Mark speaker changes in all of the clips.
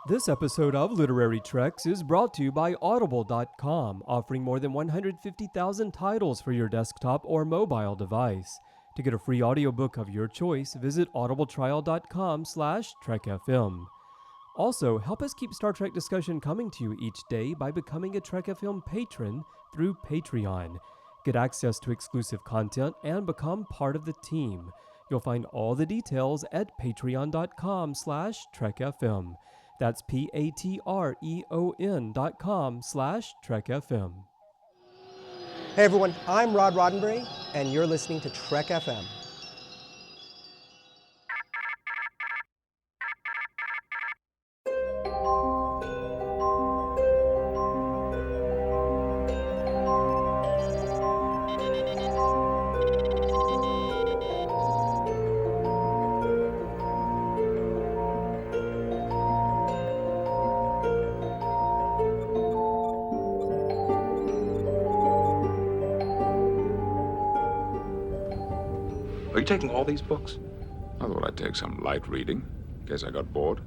Speaker 1: This episode of Literary Treks is brought to you by Audible.com, offering more than 150,000 titles for your desktop or mobile device. To get a free audiobook of your choice, visit audibletrial.com/TrekFM. Also, help us keep Star Trek discussion coming to you each day by becoming a Trek FM patron through Patreon. Get access to exclusive content and become part of the team. You'll find all the details at patreon.com/TrekFM. That's patreon.com/TrekFM.
Speaker 2: Hey everyone, I'm Rod Roddenberry, and you're listening to Trek FM.
Speaker 3: Are you taking all these books? I thought I'd take some light reading, in case I got bored.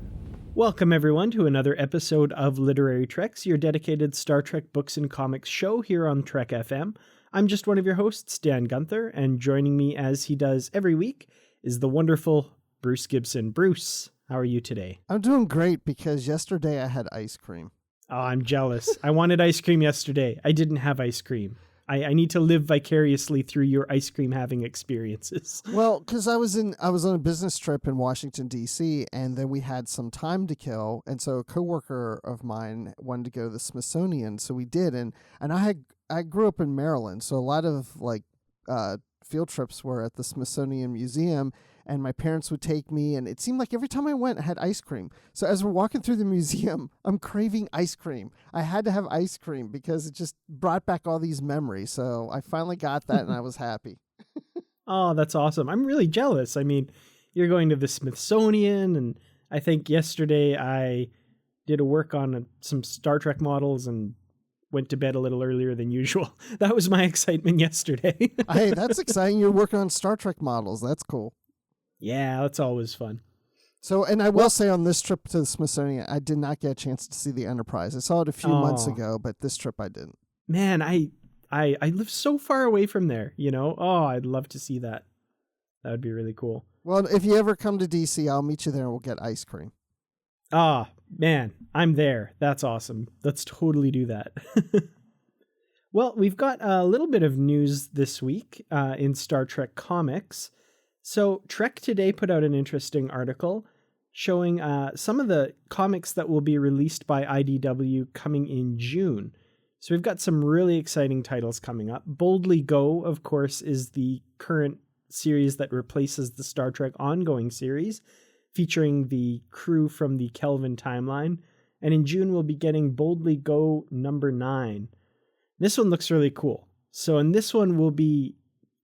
Speaker 4: Welcome, everyone, to another episode of Literary Treks, your dedicated Star Trek books and comics show here on Trek FM. I'm just one of your hosts, Dan Gunther, and joining me as he does every week is the wonderful Bruce Gibson. Bruce, how are you today?
Speaker 5: I'm doing great because yesterday I had ice cream.
Speaker 4: Oh, I'm jealous. I wanted ice cream yesterday. I didn't have ice cream. I need to live vicariously through your ice cream having experiences.
Speaker 5: Well, because I was on a business trip in Washington, D.C., and then we had some time to kill, and so a coworker of mine wanted to go to the Smithsonian, so we did, and I grew up in Maryland, so a lot of field trips were at the Smithsonian Museum, and my parents would take me, and it seemed like every time I went, I had ice cream. So as we're walking through the museum, I'm craving ice cream. I had to have ice cream because it just brought back all these memories. So I finally got that, and I was happy.
Speaker 4: Oh, that's awesome. I'm really jealous. I mean, you're going to the Smithsonian, and I think yesterday I did a work on some Star Trek models and went to bed a little earlier than usual. That was my excitement yesterday.
Speaker 5: Hey, that's exciting. You're working on Star Trek models. That's cool.
Speaker 4: Yeah, that's always fun.
Speaker 5: So, and I will say on this trip to the Smithsonian, I did not get a chance to see the Enterprise. I saw it a few months ago, but this trip I didn't.
Speaker 4: Man, I live so far away from there, you know? Oh, I'd love to see that. That would be really cool.
Speaker 5: Well, if you ever come to DC, I'll meet you there and we'll get ice cream.
Speaker 4: Ah, man, I'm there. That's awesome. Let's totally do that. Well, we've got a little bit of news this week in Star Trek comics. So Trek Today put out an interesting article showing some of the comics that will be released by IDW coming in June. So we've got some really exciting titles coming up. Boldly Go, of course, is the current series that replaces the Star Trek ongoing series, featuring the crew from the Kelvin timeline. And in June, we'll be getting Boldly Go number 9. This one looks really cool. So in this one, we'll be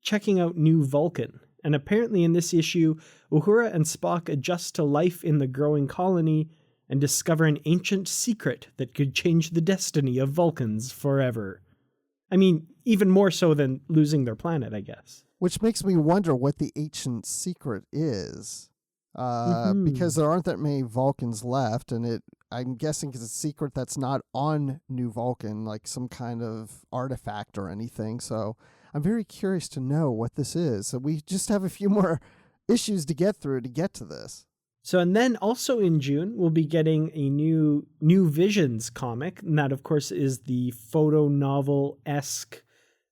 Speaker 4: checking out New Vulcan. And apparently in this issue, Uhura and Spock adjust to life in the growing colony and discover an ancient secret that could change the destiny of Vulcans forever. I mean, even more so than losing their planet, I guess.
Speaker 5: Which makes me wonder what the ancient secret is. Because there aren't that many Vulcans left, and I'm guessing it's a secret that's not on New Vulcan, like some kind of artifact or anything, so I'm very curious to know what this is. So we just have a few more issues to get through to get to this.
Speaker 4: So, and then also in June, we'll be getting a new Visions comic. And that, of course, is the photo novel-esque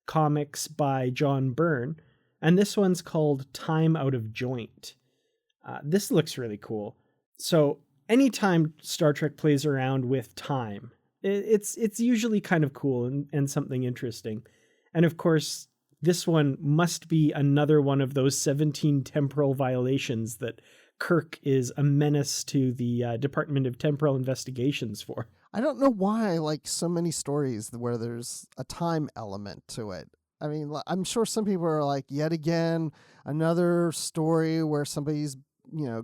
Speaker 4: comics by John Byrne. And this one's called Time Out of Joint. This looks really cool. So anytime Star Trek plays around with time, it's usually kind of cool and something interesting. And of course, this one must be another one of those 17 temporal violations that Kirk is a menace to the Department of Temporal Investigations for.
Speaker 5: I don't know why I like so many stories where there's a time element to it. I mean, I'm sure some people are like, yet again, another story where somebody's,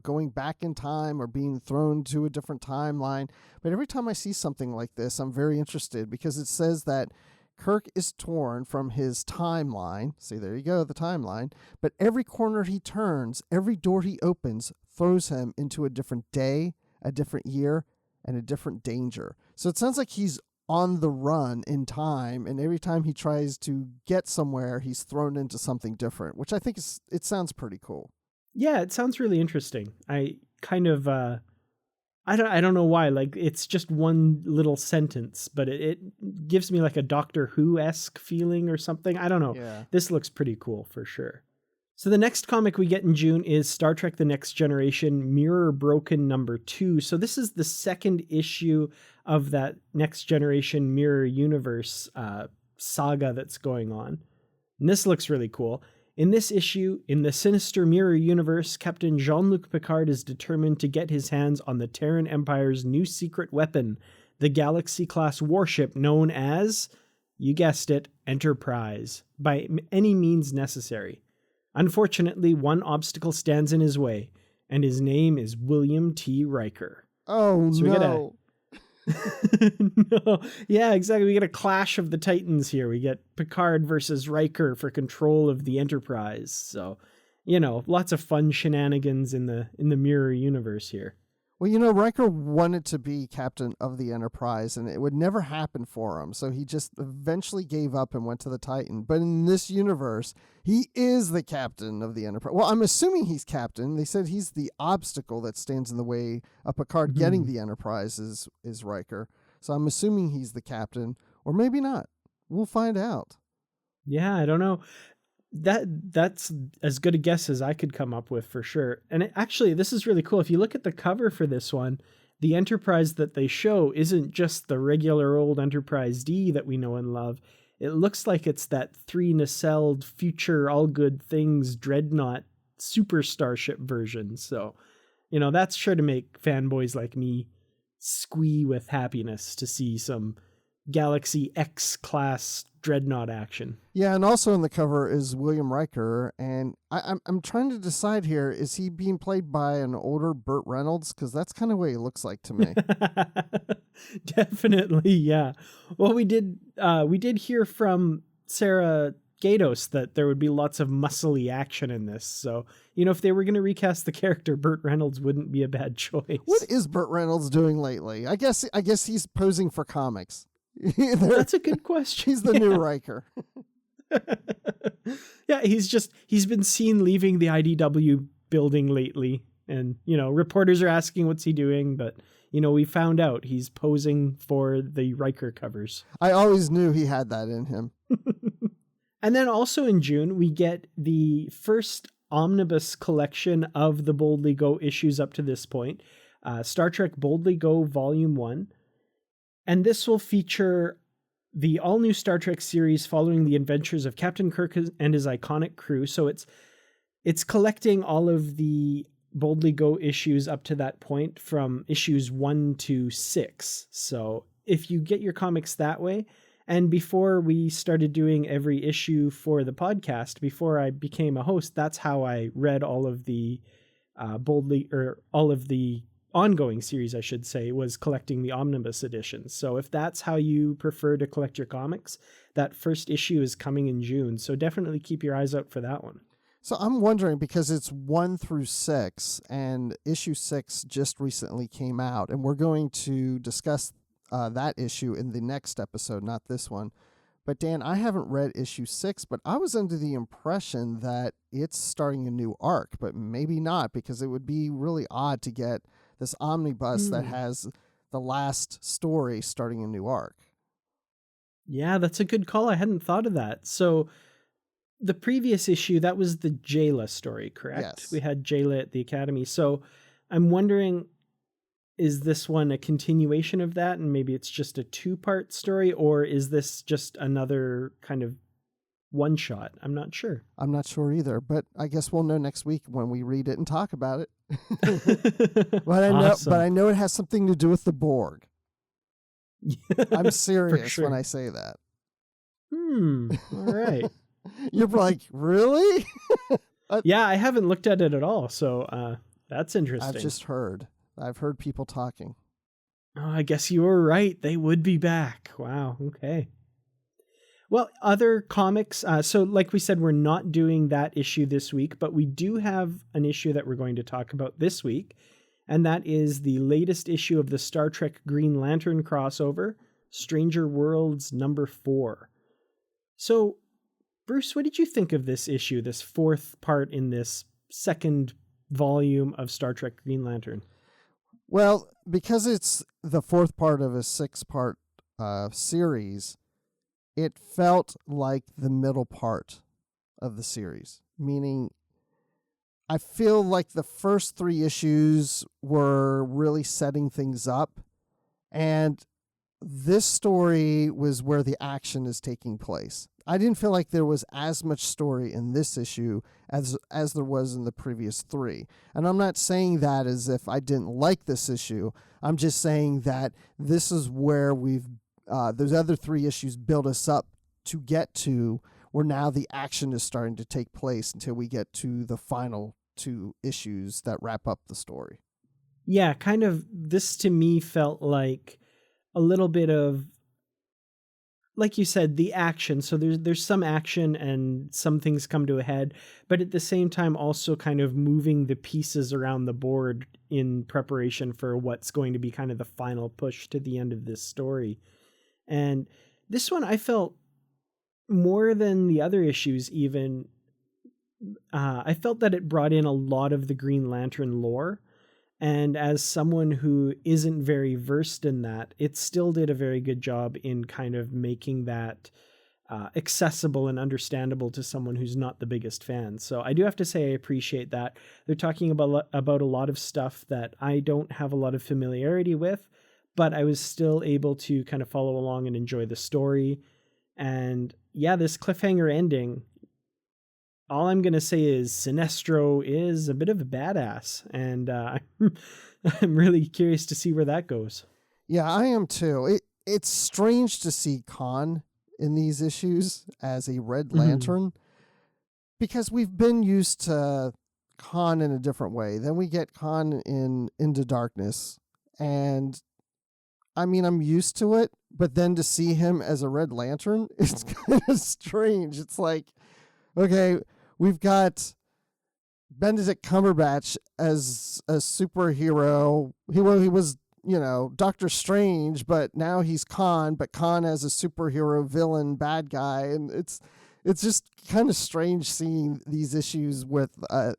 Speaker 5: going back in time or being thrown to a different timeline. But every time I see something like this, I'm very interested because it says that Kirk is torn from his timeline. See, there you go, the timeline. But every corner he turns, every door he opens, throws him into a different day, a different year, and a different danger. So it sounds like he's on the run in time, and every time he tries to get somewhere, he's thrown into something different, which I think it sounds pretty cool.
Speaker 4: Yeah, it sounds really interesting. I kind of I don't know why, like it's just one little sentence, but it gives me like a Doctor Who-esque feeling or something. I don't know.
Speaker 5: Yeah.
Speaker 4: This looks pretty cool for sure. So the next comic we get in June is Star Trek The Next Generation Mirror Broken #2. So this is the second issue of that Next Generation Mirror Universe saga that's going on. And this looks really cool. In this issue, in the sinister Mirror Universe, Captain Jean-Luc Picard is determined to get his hands on the Terran Empire's new secret weapon, the Galaxy-class warship known as, you guessed it, Enterprise, by any means necessary. Unfortunately, one obstacle stands in his way, and his name is William T. Riker.
Speaker 5: Oh,
Speaker 4: So
Speaker 5: no.
Speaker 4: No. Yeah, exactly. We get a clash of the Titans here. We get Picard versus Riker for control of the Enterprise. So, lots of fun shenanigans in the Mirror Universe here.
Speaker 5: Well, Riker wanted to be captain of the Enterprise, and it would never happen for him. So he just eventually gave up and went to the Titan. But in this universe, he is the captain of the Enterprise. Well, I'm assuming he's captain. They said he's the obstacle that stands in the way of Picard getting the Enterprise is Riker. So I'm assuming he's the captain, or maybe not. We'll find out.
Speaker 4: Yeah, I don't know. That's as good a guess as I could come up with for sure. And actually, this is really cool. If you look at the cover for this one, the Enterprise that they show isn't just the regular old Enterprise D that we know and love. It looks like it's that 3 nacelled future all good things dreadnought super starship version. So, that's sure to make fanboys like me squee with happiness to see some Galaxy X class dreadnought action.
Speaker 5: Yeah, and also in the cover is William Riker, and I'm trying to decide here, is he being played by an older Burt Reynolds? Because that's kind of what he looks like to me.
Speaker 4: Definitely, yeah. Well, we did hear from Sarah Gatos that there would be lots of muscly action in this. So, if they were going to recast the character, Burt Reynolds wouldn't be a bad choice.
Speaker 5: What is Burt Reynolds doing lately? I guess he's posing for comics.
Speaker 4: That's a good question.
Speaker 5: He's the new Riker.
Speaker 4: Yeah, he's been seen leaving the IDW building lately, and reporters are asking what's he doing, but we found out he's posing for the Riker covers.
Speaker 5: I always knew he had that in him.
Speaker 4: And then also in June we get the first omnibus collection of the Boldly Go issues up to this point, Star Trek Boldly Go Volume 1. And this will feature the all-new Star Trek series following the adventures of Captain Kirk and his iconic crew. So it's collecting all of the Boldly Go issues up to that point from issues 1 to 6. So if you get your comics that way, and before we started doing every issue for the podcast, before I became a host, that's how I read all of the all of the ongoing series, I should say, was collecting the omnibus editions. So if that's how you prefer to collect your comics, that first issue is coming in June. So definitely keep your eyes out for that one.
Speaker 5: So I'm wondering, because it's 1 through 6 and issue 6 just recently came out, and we're going to discuss that issue in the next episode, not this one. But Dan, I haven't read issue 6, but I was under the impression that it's starting a new arc, but maybe not, because it would be really odd to get this omnibus that has the last story starting a new arc.
Speaker 4: Yeah, that's a good call. I hadn't thought of that. So the previous issue, that was the Jayla story, correct?
Speaker 5: Yes.
Speaker 4: We had Jayla at the Academy. So I'm wondering, is this one a continuation of that and maybe it's just a 2-part story, or is this just another kind of one shot? I'm not sure.
Speaker 5: I'm not sure either, but I guess we'll know next week when we read it and talk about it. But I know it has something to do with the Borg. I'm serious when I say that.
Speaker 4: All right.
Speaker 5: You're like, really?
Speaker 4: Yeah, I haven't looked at it at all, so that's interesting.
Speaker 5: I've just heard. I've heard people talking.
Speaker 4: Oh, I guess you were right. They would be back. Wow. Okay. Well, other comics. So like we said, we're not doing that issue this week, but we do have an issue that we're going to talk about this week. and that is the latest issue of the Star Trek Green Lantern crossover, Stranger Worlds number 4. So, Bruce, what did you think of this issue, this 4th part in this 2nd volume of Star Trek Green Lantern?
Speaker 5: Well, because it's the 4th part of a 6-part series, it felt like the middle part of the series, meaning I feel like the first 3 issues were really setting things up, and this story was where the action is taking place. I didn't feel like there was as much story in this issue as there was in the previous 3. And I'm not saying that as if I didn't like this issue. I'm just saying that this is where those other 3 issues build us up to get to where now the action is starting to take place until we get to the final 2 issues that wrap up the story.
Speaker 4: Yeah, kind of, this to me felt like a little bit of, like you said, the action. So there's some action and some things come to a head, but at the same time also kind of moving the pieces around the board in preparation for what's going to be kind of the final push to the end of this story. And this one I felt more than the other issues even, I felt that it brought in a lot of the Green Lantern lore. And as someone who isn't very versed in that, it still did a very good job in kind of making that accessible and understandable to someone who's not the biggest fan. So I do have to say I appreciate that. They're talking about a lot of stuff that I don't have a lot of familiarity with, but I was still able to kind of follow along and enjoy the story. And yeah, this cliffhanger ending, all I'm going to say is Sinestro is a bit of a badass, and I'm really curious to see where that goes.
Speaker 5: Yeah, I am too. It's strange to see Khan in these issues as a Red Lantern, because we've been used to Khan in a different way. Then we get Khan in Into Darkness, and I mean, I'm used to it, but then to see him as a Red Lantern, it's kind of strange. It's like, okay, we've got Benedict Cumberbatch as a superhero. He was, Doctor Strange, but now he's Khan, but Khan as a superhero villain, bad guy. And it's just kind of strange seeing these issues with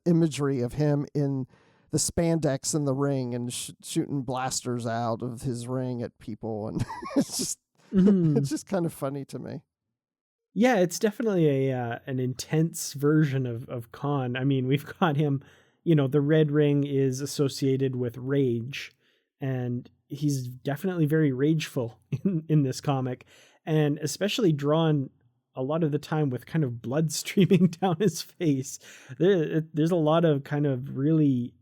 Speaker 5: imagery of him in the spandex in the ring and shooting blasters out of his ring at people. And it's just kind of funny to me.
Speaker 4: Yeah, it's definitely an intense version of Khan. I mean, we've got him, the red ring is associated with rage, and he's definitely very rageful in this comic, and especially drawn a lot of the time with kind of blood streaming down his face. There's a lot of kind of really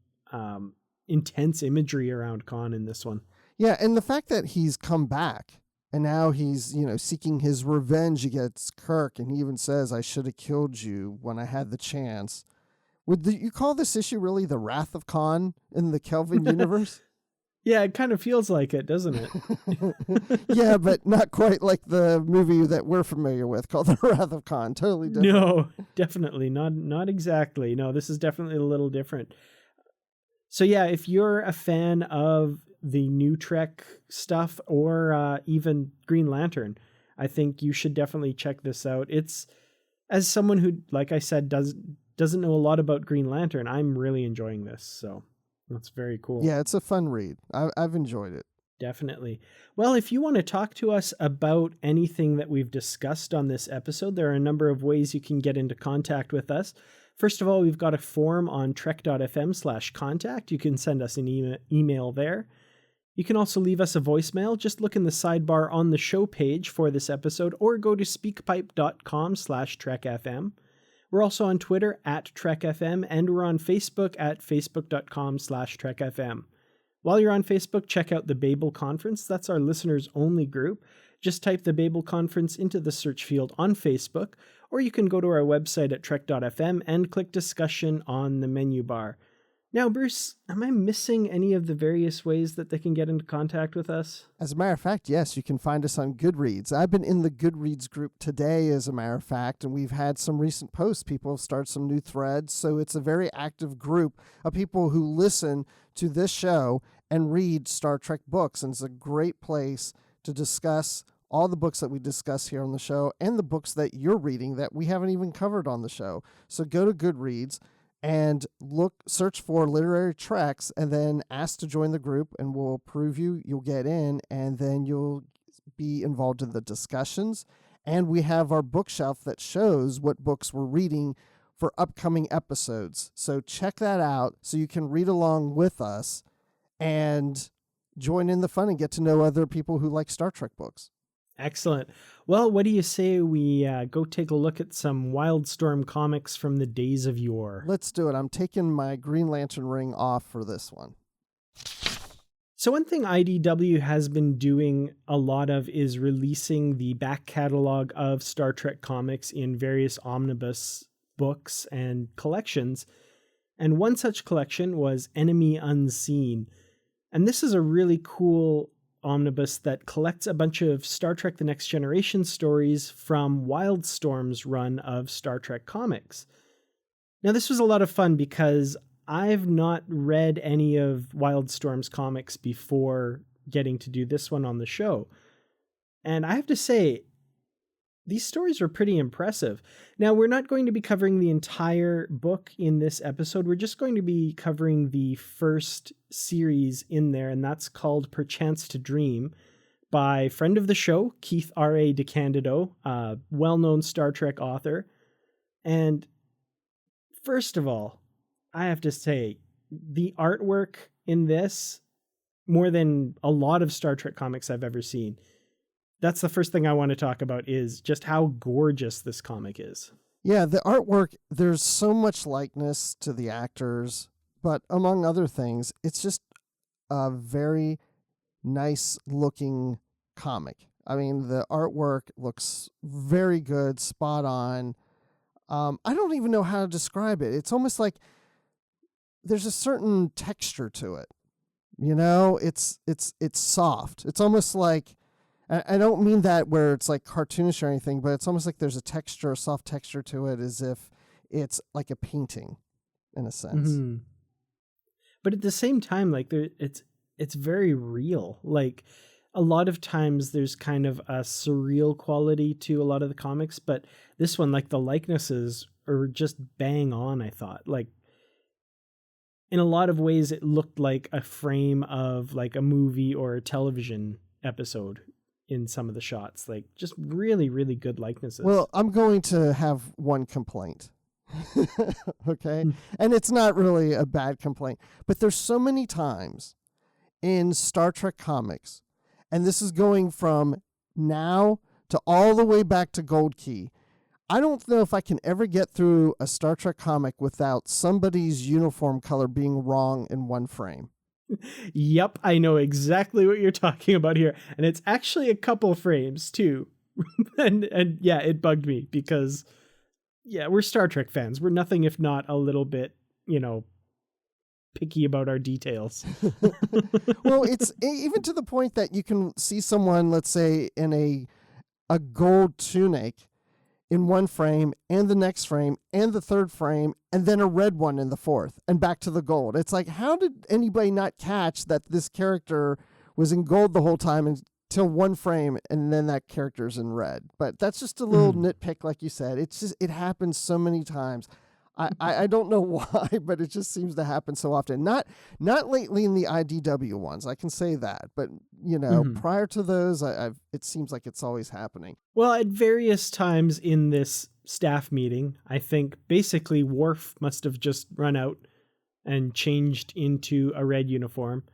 Speaker 4: intense imagery around Khan in this one.
Speaker 5: Yeah, and the fact that he's come back, and now he's, seeking his revenge against Kirk, and he even says, I should have killed you when I had the chance. Would you call this issue really the Wrath of Khan in the Kelvin universe?
Speaker 4: Yeah, it kind of feels like it, doesn't it?
Speaker 5: Yeah, but not quite like the movie that we're familiar with called The Wrath of Khan. Totally different.
Speaker 4: No, definitely. Not exactly. No, this is definitely a little different. So yeah, if you're a fan of the new Trek stuff or even Green Lantern, I think you should definitely check this out. It's, as someone who, like I said, doesn't know a lot about Green Lantern, I'm really enjoying this. So that's very cool.
Speaker 5: Yeah, it's a fun read. I've enjoyed it.
Speaker 4: Definitely. Well, if you want to talk to us about anything that we've discussed on this episode, there are a number of ways you can get into contact with us. First of all, we've got a form on trek.fm/contact. You can send us an email there. You can also leave us a voicemail. Just look in the sidebar on the show page for this episode, or go to speakpipe.com/trekfm. We're also on Twitter @trekfm, and we're on Facebook at facebook.com/trekfm. While you're on Facebook, check out the Babel Conference. That's our listeners only group. Just type the Babel Conference into the search field on Facebook, or you can go to our website at trek.fm and click discussion on the menu bar. Now, Bruce, am I missing any of the various ways that they can get into contact with us?
Speaker 5: As a matter of fact, yes, you can find us on Goodreads. I've been in the Goodreads group today, as a matter of fact, and we've had some recent posts. People have started some new threads, so it's a very active group of people who listen to this show and read Star Trek books, and it's a great place to discuss all the books that we discuss here on the show and the books that you're reading that we haven't even covered on the show. So go to Goodreads and search for Literary Treks, and then ask to join the group, and we'll approve you. You'll get in, and then you'll be involved in the discussions. And we have our bookshelf that shows what books we're reading for upcoming episodes. So check that out so you can read along with us and join in the fun and get to know other people who like Star Trek books.
Speaker 4: Excellent. Well, what do you say we go take a look at some Wildstorm comics from the days of yore?
Speaker 5: Let's do it. I'm taking my Green Lantern ring off for this one.
Speaker 4: So one thing IDW has been doing a lot of is releasing the back catalog of Star Trek comics in various omnibus books and collections. And one such collection was Enemy Unseen. And this is a really cool omnibus that collects a bunch of Star Trek The Next Generation stories from Wildstorm's run of Star Trek comics. Now, this was a lot of fun because I've not read any of Wildstorm's comics before getting to do this one on the show. And I have to say, these stories are pretty impressive. Now, we're not going to be covering the entire book in this episode. We're just going to be covering the first series in there, and that's called Perchance to Dream by friend of the show, Keith R.A. Decandido, a well-known Star Trek author. And first of all, I have to say, the artwork in this, more than a lot of Star Trek comics I've ever seen, that's the first thing I want to talk about, is just how gorgeous this comic is.
Speaker 5: Yeah, the artwork, there's so much likeness to the actors, but among other things, it's just a very nice looking comic. I mean, the artwork looks very good, spot on. I don't even know how to describe it. It's almost like there's a certain texture to it. You know, it's soft. It's almost like, I don't mean that where it's like cartoonish or anything, but it's almost like there's a soft texture to it, as if it's like a painting in a sense.
Speaker 4: Mm-hmm. But at the same time, like it's very real. Like a lot of times there's kind of a surreal quality to a lot of the comics, but this one, like the likenesses are just bang on, I thought. Like in a lot of ways, it looked like a frame of like a movie or a television episode in some of the shots. Like just really, really good likenesses.
Speaker 5: Well, I'm going to have one complaint. Okay? And it's not really a bad complaint, but there's so many times in Star Trek comics, and this is going from now to all the way back to Gold Key. I don't know if I can ever get through a Star Trek comic without somebody's uniform color being wrong in one frame.
Speaker 4: Yep, I know exactly what you're talking about here. And it's actually a couple frames too. and yeah, it bugged me because we're Star Trek fans. We're nothing if not a little bit, picky about our details.
Speaker 5: Well, it's even to the point that you can see someone, let's say, in a gold tunic in one frame, and the next frame, and the third frame, and then a red one in the fourth, and back to the gold. It's like, how did anybody not catch that this character was in gold the whole time until one frame, and then that character's in red? But that's just a little nitpick, like you said. It's just, it happens so many times. I don't know why, but it just seems to happen so often. Not lately in the IDW ones, I can say that. But, prior to those, it seems like it's always happening.
Speaker 4: Well, at various times in this staff meeting, I think basically Worf must have just run out and changed into a red uniform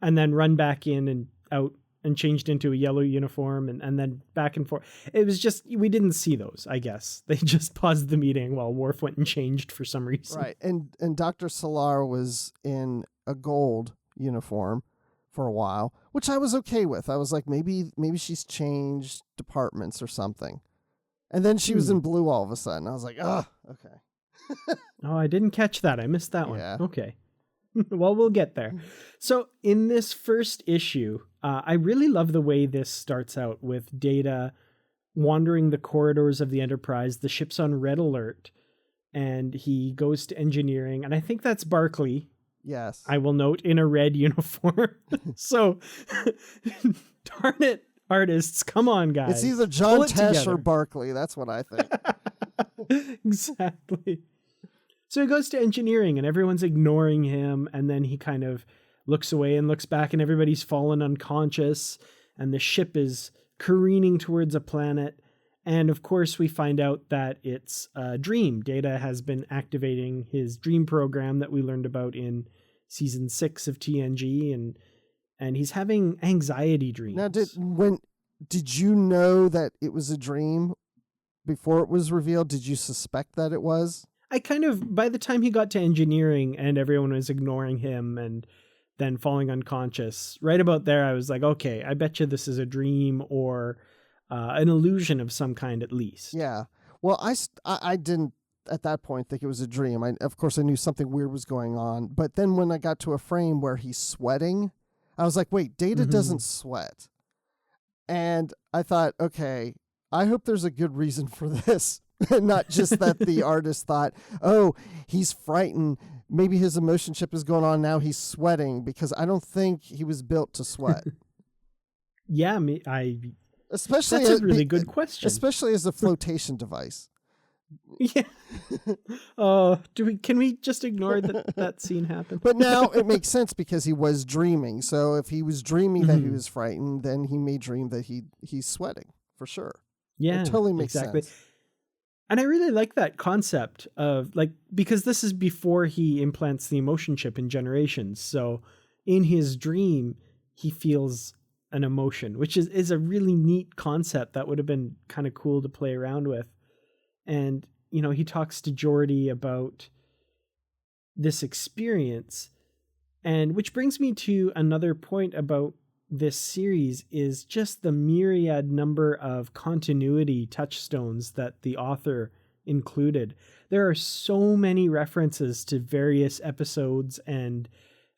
Speaker 4: and then run back in and out and changed into a yellow uniform and then back and forth. It was just, we didn't see those, I guess. They just paused the meeting while Worf went and changed for some reason.
Speaker 5: Right. And Dr. Solar was in a gold uniform for a while, which I was okay with. I was like, maybe she's changed departments or something. And then she was in blue all of a sudden. I was like, okay.
Speaker 4: Oh, I didn't catch that. I missed that one.
Speaker 5: Yeah.
Speaker 4: Okay. Well, we'll get there. So in this first issue, I really love the way this starts out with Data wandering the corridors of the Enterprise. The ship's on red alert, and he goes to engineering. And I think that's Barclay.
Speaker 5: Yes.
Speaker 4: I will note, in a red uniform. So, darn it, artists, come on, guys.
Speaker 5: It's either John Tesh or Barclay. That's what I think.
Speaker 4: Exactly. So he goes to engineering and everyone's ignoring him. And then he kind of looks away and looks back and everybody's fallen unconscious. And the ship is careening towards a planet. And of course, we find out that it's a dream. Data has been activating his dream program that we learned about in season 6 of TNG. And he's having anxiety dreams.
Speaker 5: Now, did you know that it was a dream before it was revealed? Did you suspect that it was?
Speaker 4: I kind of, by the time he got to engineering and everyone was ignoring him and then falling unconscious, right about there, I was like, okay, I bet you this is a dream or an illusion of some kind at least.
Speaker 5: Yeah. Well, I didn't at that point think it was a dream. Of course, I knew something weird was going on. But then when I got to a frame where he's sweating, I was like, wait, Data doesn't sweat. And I thought, okay, I hope there's a good reason for this. Not just that the artist thought, oh, he's frightened. Maybe his emotion chip is going on now. He's sweating, because I don't think he was built to sweat.
Speaker 4: Yeah,
Speaker 5: especially
Speaker 4: that's a really good question.
Speaker 5: Especially as a flotation device.
Speaker 4: Yeah. Can we just ignore that scene happened?
Speaker 5: But now it makes sense because he was dreaming. So if he was dreaming that he was frightened, then he may dream that he's sweating for sure.
Speaker 4: Yeah,
Speaker 5: it totally makes sense.
Speaker 4: And I really like that concept of because this is before he implants the emotion chip in Generations. So in his dream, he feels an emotion, which is a really neat concept that would have been kind of cool to play around with. And, he talks to Geordi about this experience. And which brings me to another point about this series is just the myriad number of continuity touchstones that the author included. There are so many references to various episodes and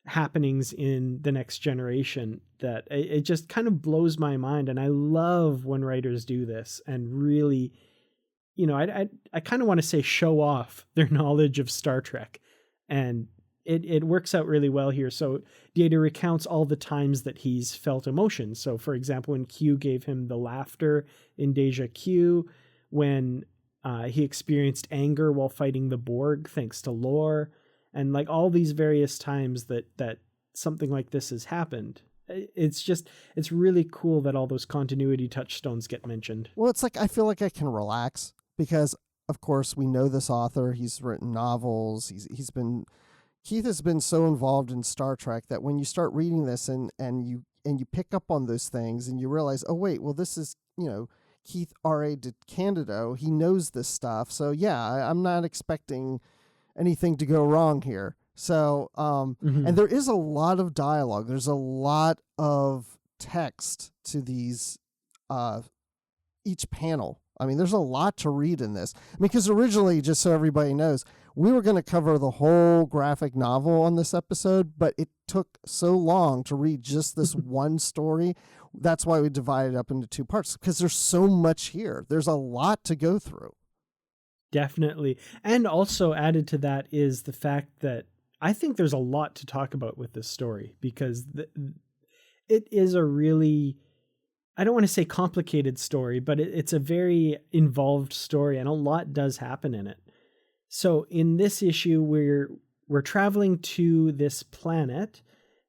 Speaker 4: happenings in The Next Generation that it just kind of blows my mind. And I love when writers do this and really, I kind of want to say show off their knowledge of Star Trek. And it works out really well here. So Data recounts all the times that he's felt emotion. So for example, when Q gave him the laughter in Deja Q, when he experienced anger while fighting the Borg, thanks to Lore, and all these various times that something like this has happened. It's really cool that all those continuity touchstones get mentioned.
Speaker 5: Well, it's I feel like I can relax because, of course, we know this author. He's written novels. Keith has been so involved in Star Trek that when you start reading this and you pick up on those things and you realize, oh wait, well this is Keith R.A. Decandido. He knows this stuff, so yeah, I'm not expecting anything to go wrong here. So and there is a lot of dialogue. There's a lot of text to these each panel. I mean, there's a lot to read in this. Because originally, just so everybody knows, we were going to cover the whole graphic novel on this episode, but it took so long to read just this one story. That's why we divided it up into 2 parts, because there's so much here. There's a lot to go through.
Speaker 4: Definitely. And also added to that is the fact that I think there's a lot to talk about with this story, because it is a really, I don't want to say complicated story, but it's a very involved story and a lot does happen in it. So in this issue, we're traveling to this planet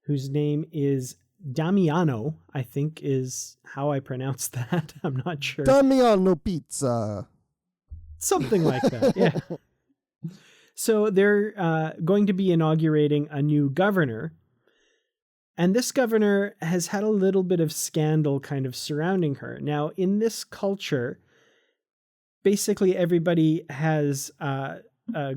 Speaker 4: whose name is Damiano, I think is how I pronounce that. I'm not sure.
Speaker 5: Damiano pizza.
Speaker 4: Something like that, yeah. So they're going to be inaugurating a new governor. And this governor has had a little bit of scandal kind of surrounding her. Now, in this culture, basically everybody has a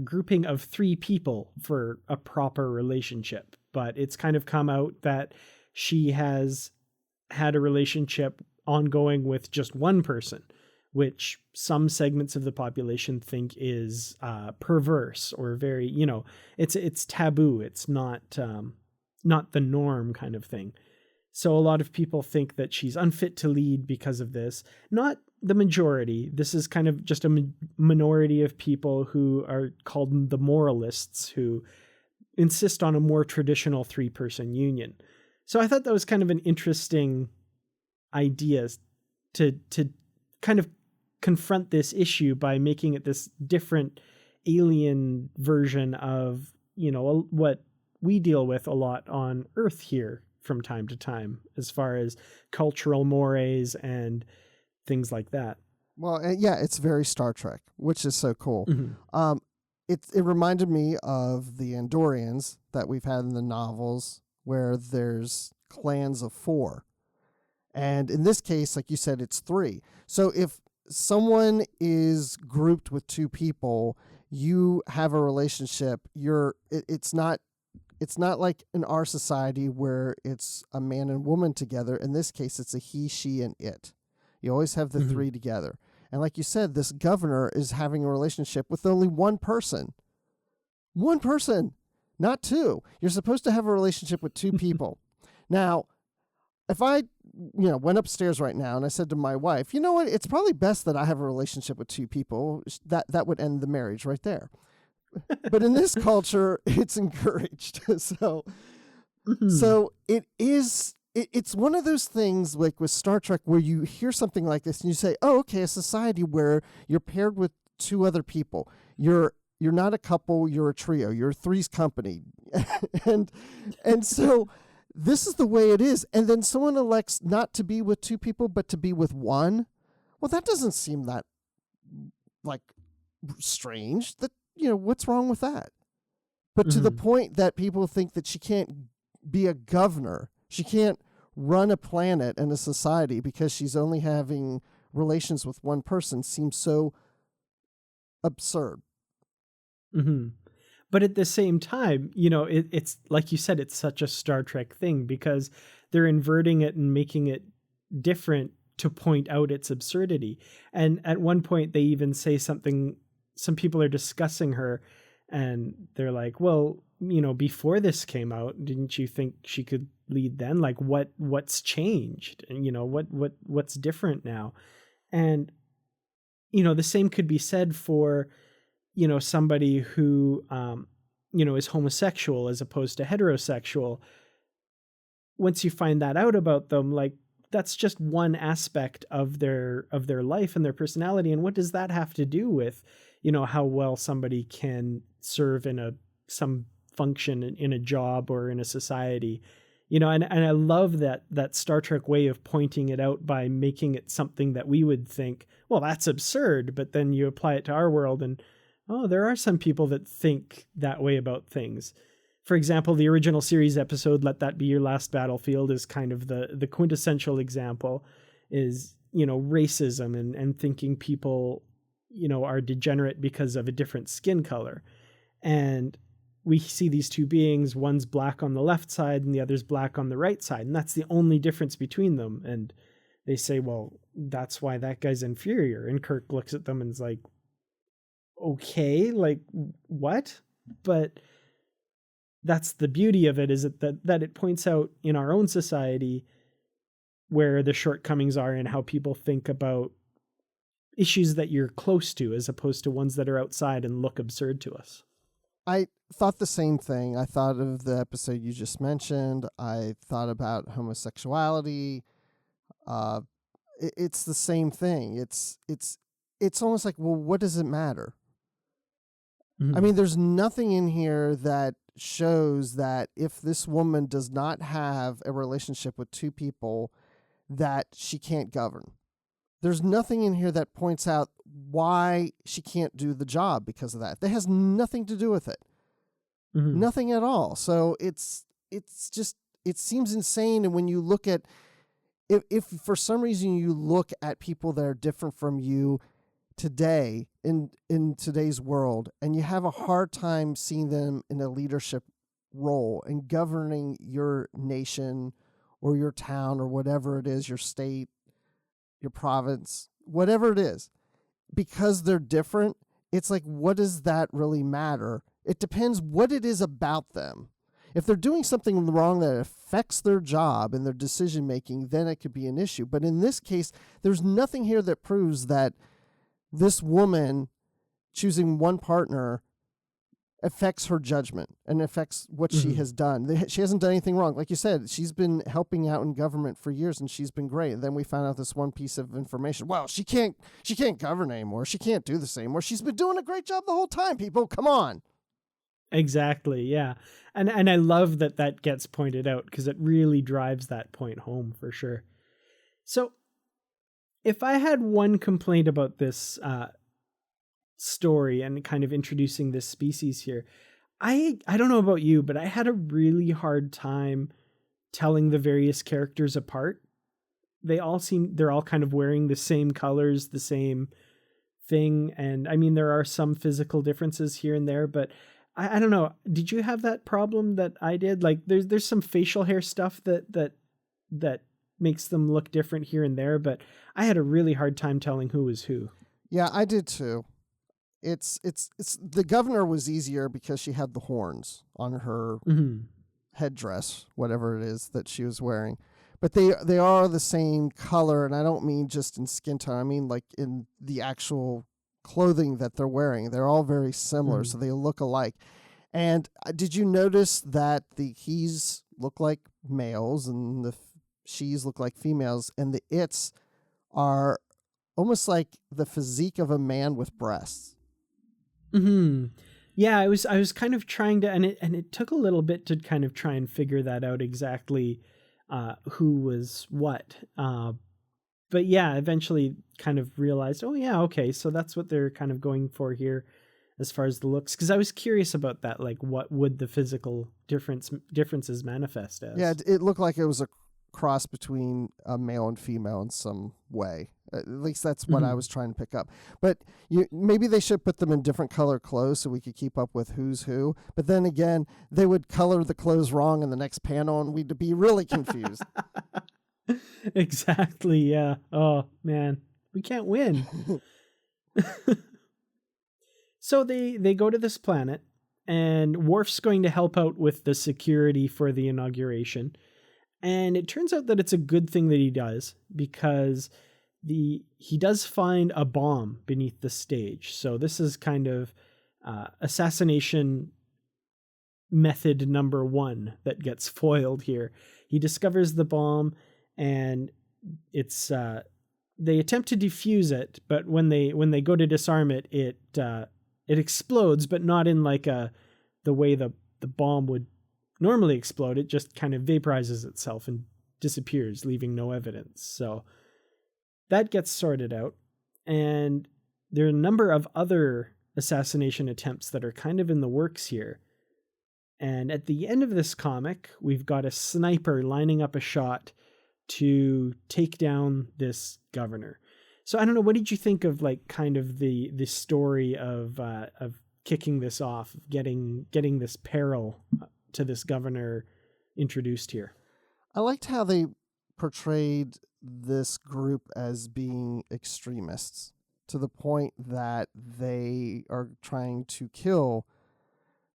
Speaker 4: grouping of 3 people for a proper relationship. But it's kind of come out that she has had a relationship ongoing with just one person, which some segments of the population think is perverse or very, it's taboo. It's not the norm kind of thing. So a lot of people think that she's unfit to lead because of this. Not the majority. This is kind of just a minority of people who are called the moralists, who insist on a more traditional 3-person union. So I thought that was kind of an interesting idea to kind of confront this issue by making it this different alien version of, what we deal with a lot on Earth here from time to time, as far as cultural mores and things like that.
Speaker 5: Well, yeah, it's very Star Trek, which is so cool.
Speaker 4: Mm-hmm.
Speaker 5: It reminded me of the Andorians that we've had in the novels, where there's clans of 4. And in this case, like you said, it's 3. So if someone is grouped with 2 people, you have a relationship. It's not like in our society where it's a man and woman together. In this case, it's a he, she, and it. You always have the 3 together. And like you said, this governor is having a relationship with only one person. One person, not 2. You're supposed to have a relationship with 2 people. Now, if I went upstairs right now and I said to my wife, you know what, it's probably best that I have a relationship with 2 people, that would end the marriage right there. But in this culture, it's encouraged. So it is, it's one of those things like with Star Trek where you hear something like this and you say, oh, okay, a society where you're paired with 2 other people. You're not a couple, you're a trio, you're 3's company. and so this is the way it is. And then someone elects not to be with 2 people, but to be with 1. Well, that doesn't seem that like strange. That, what's wrong with that? But to the point that people think that she can't be a governor. She can't run a planet and a society because she's only having relations with 1 person seems so absurd.
Speaker 4: Mm-hmm. But at the same time, it's like you said, it's such a Star Trek thing because they're inverting it and making it different to point out its absurdity. And at one point they even say something, some people are discussing her and they're like, well, before this came out, didn't you think she could lead then? Like what's changed? And what's different now? And, the same could be said for, somebody who, is homosexual as opposed to heterosexual. Once you find that out about them, like that's just one aspect of their life and their personality. And what does that have to do with, how well somebody can serve in some function in a job or in a society, and I love that Star Trek way of pointing it out by making it something that we would think, well, that's absurd. But then you apply it to our world and, oh, there are some people that think that way about things. For example, the original series episode, Let That Be Your Last Battlefield, is kind of the quintessential example, is, racism and thinking people, are degenerate because of a different skin color. And we see these 2 beings, one's black on the left side and the other's black on the right side. And that's the only difference between them. And they say, well, that's why that guy's inferior. And Kirk looks at them and is like, okay, like what? But that's the beauty of it, is that it points out in our own society where the shortcomings are and how people think about issues that you're close to as opposed to ones that are outside and look absurd to us.
Speaker 5: I thought the same thing. I thought of the episode you just mentioned. I thought about homosexuality. It's the same thing. It's almost like, well, what does it matter?
Speaker 4: Mm-hmm.
Speaker 5: I mean, there's nothing in here that shows that if this woman does not have a relationship with 2 people, that she can't govern. There's nothing in here that points out why she can't do the job because of that. That has nothing to do with it.
Speaker 4: Mm-hmm.
Speaker 5: Nothing at all. So it's just, it seems insane. And when you look at, if for some reason you look at people that are different from you today in today's world, and you have a hard time seeing them in a leadership role and governing your nation or your town or whatever it is, your state, your province, whatever it is, because they're different, it's like, what does that really matter? It depends what it is about them. If they're doing something wrong that affects their job and their decision making, then it could be an issue. But in this case, there's nothing here that proves that this woman choosing one partner affects her judgment and affects what she has done. She hasn't done anything wrong. Like you said, she's been helping out in government for years and she's been great. And then we found out this one piece of information. Well, she can't govern anymore. She can't do this anymore. She's been doing a great job the whole time, people. Come on.
Speaker 4: Exactly. Yeah. And I love that gets pointed out because it really drives that point home for sure. So if I had one complaint about this, story and kind of introducing this species here, I don't know about you, but I had a really hard time telling the various characters apart. They're all kind of wearing the same colors, the same thing. And I mean, there are some physical differences here and there, but I don't know. Did you have that problem that I did? Like there's some facial hair stuff that makes them look different here and there, but I had a really hard time telling who was who.
Speaker 5: Yeah, I did too. It's the governor was easier because she had the horns on her headdress, whatever it is that she was wearing. But they are the same color, and I don't mean just in skin tone. I mean like in the actual clothing that they're wearing. They're all very similar, so they look alike. And did you notice that the he's look like males and the she's look like females, and the its are almost like the physique of a man with breasts?
Speaker 4: Yeah, I was kind of trying to, and it took a little bit to kind of try and figure that out exactly, who was what. But yeah, eventually kind of realized, oh yeah, okay, so that's what they're kind of going for here as far as the looks. Because I was curious about that, like what would the physical differences manifest as?
Speaker 5: Yeah, it looked like it was a cross between a male and female in some way. At least that's what I was trying to pick up. But maybe they should put them in different color clothes so we could keep up with who's who. But then again, they would color the clothes wrong in the next panel and we'd be really confused.
Speaker 4: Exactly, yeah. Oh, man. We can't win. So they go to this planet, and Worf's going to help out with the security for the inauguration. And it turns out that it's a good thing that he does, because he does find a bomb beneath the stage. So this is kind of assassination method number 1 that gets foiled here. He discovers the bomb, and it's they attempt to defuse it, but when they go to disarm it, it explodes, but not in like the way the bomb would normally explode. It just kind of vaporizes itself and disappears, leaving no evidence. So that gets sorted out, and there are a number of other assassination attempts that are kind of in the works here. And at the end of this comic, we've got a sniper lining up a shot to take down this governor. So I don't know, what did you think of like kind of the story of kicking this off, getting this peril to this governor introduced here?
Speaker 5: I liked how they portrayed this group as being extremists to the point that they are trying to kill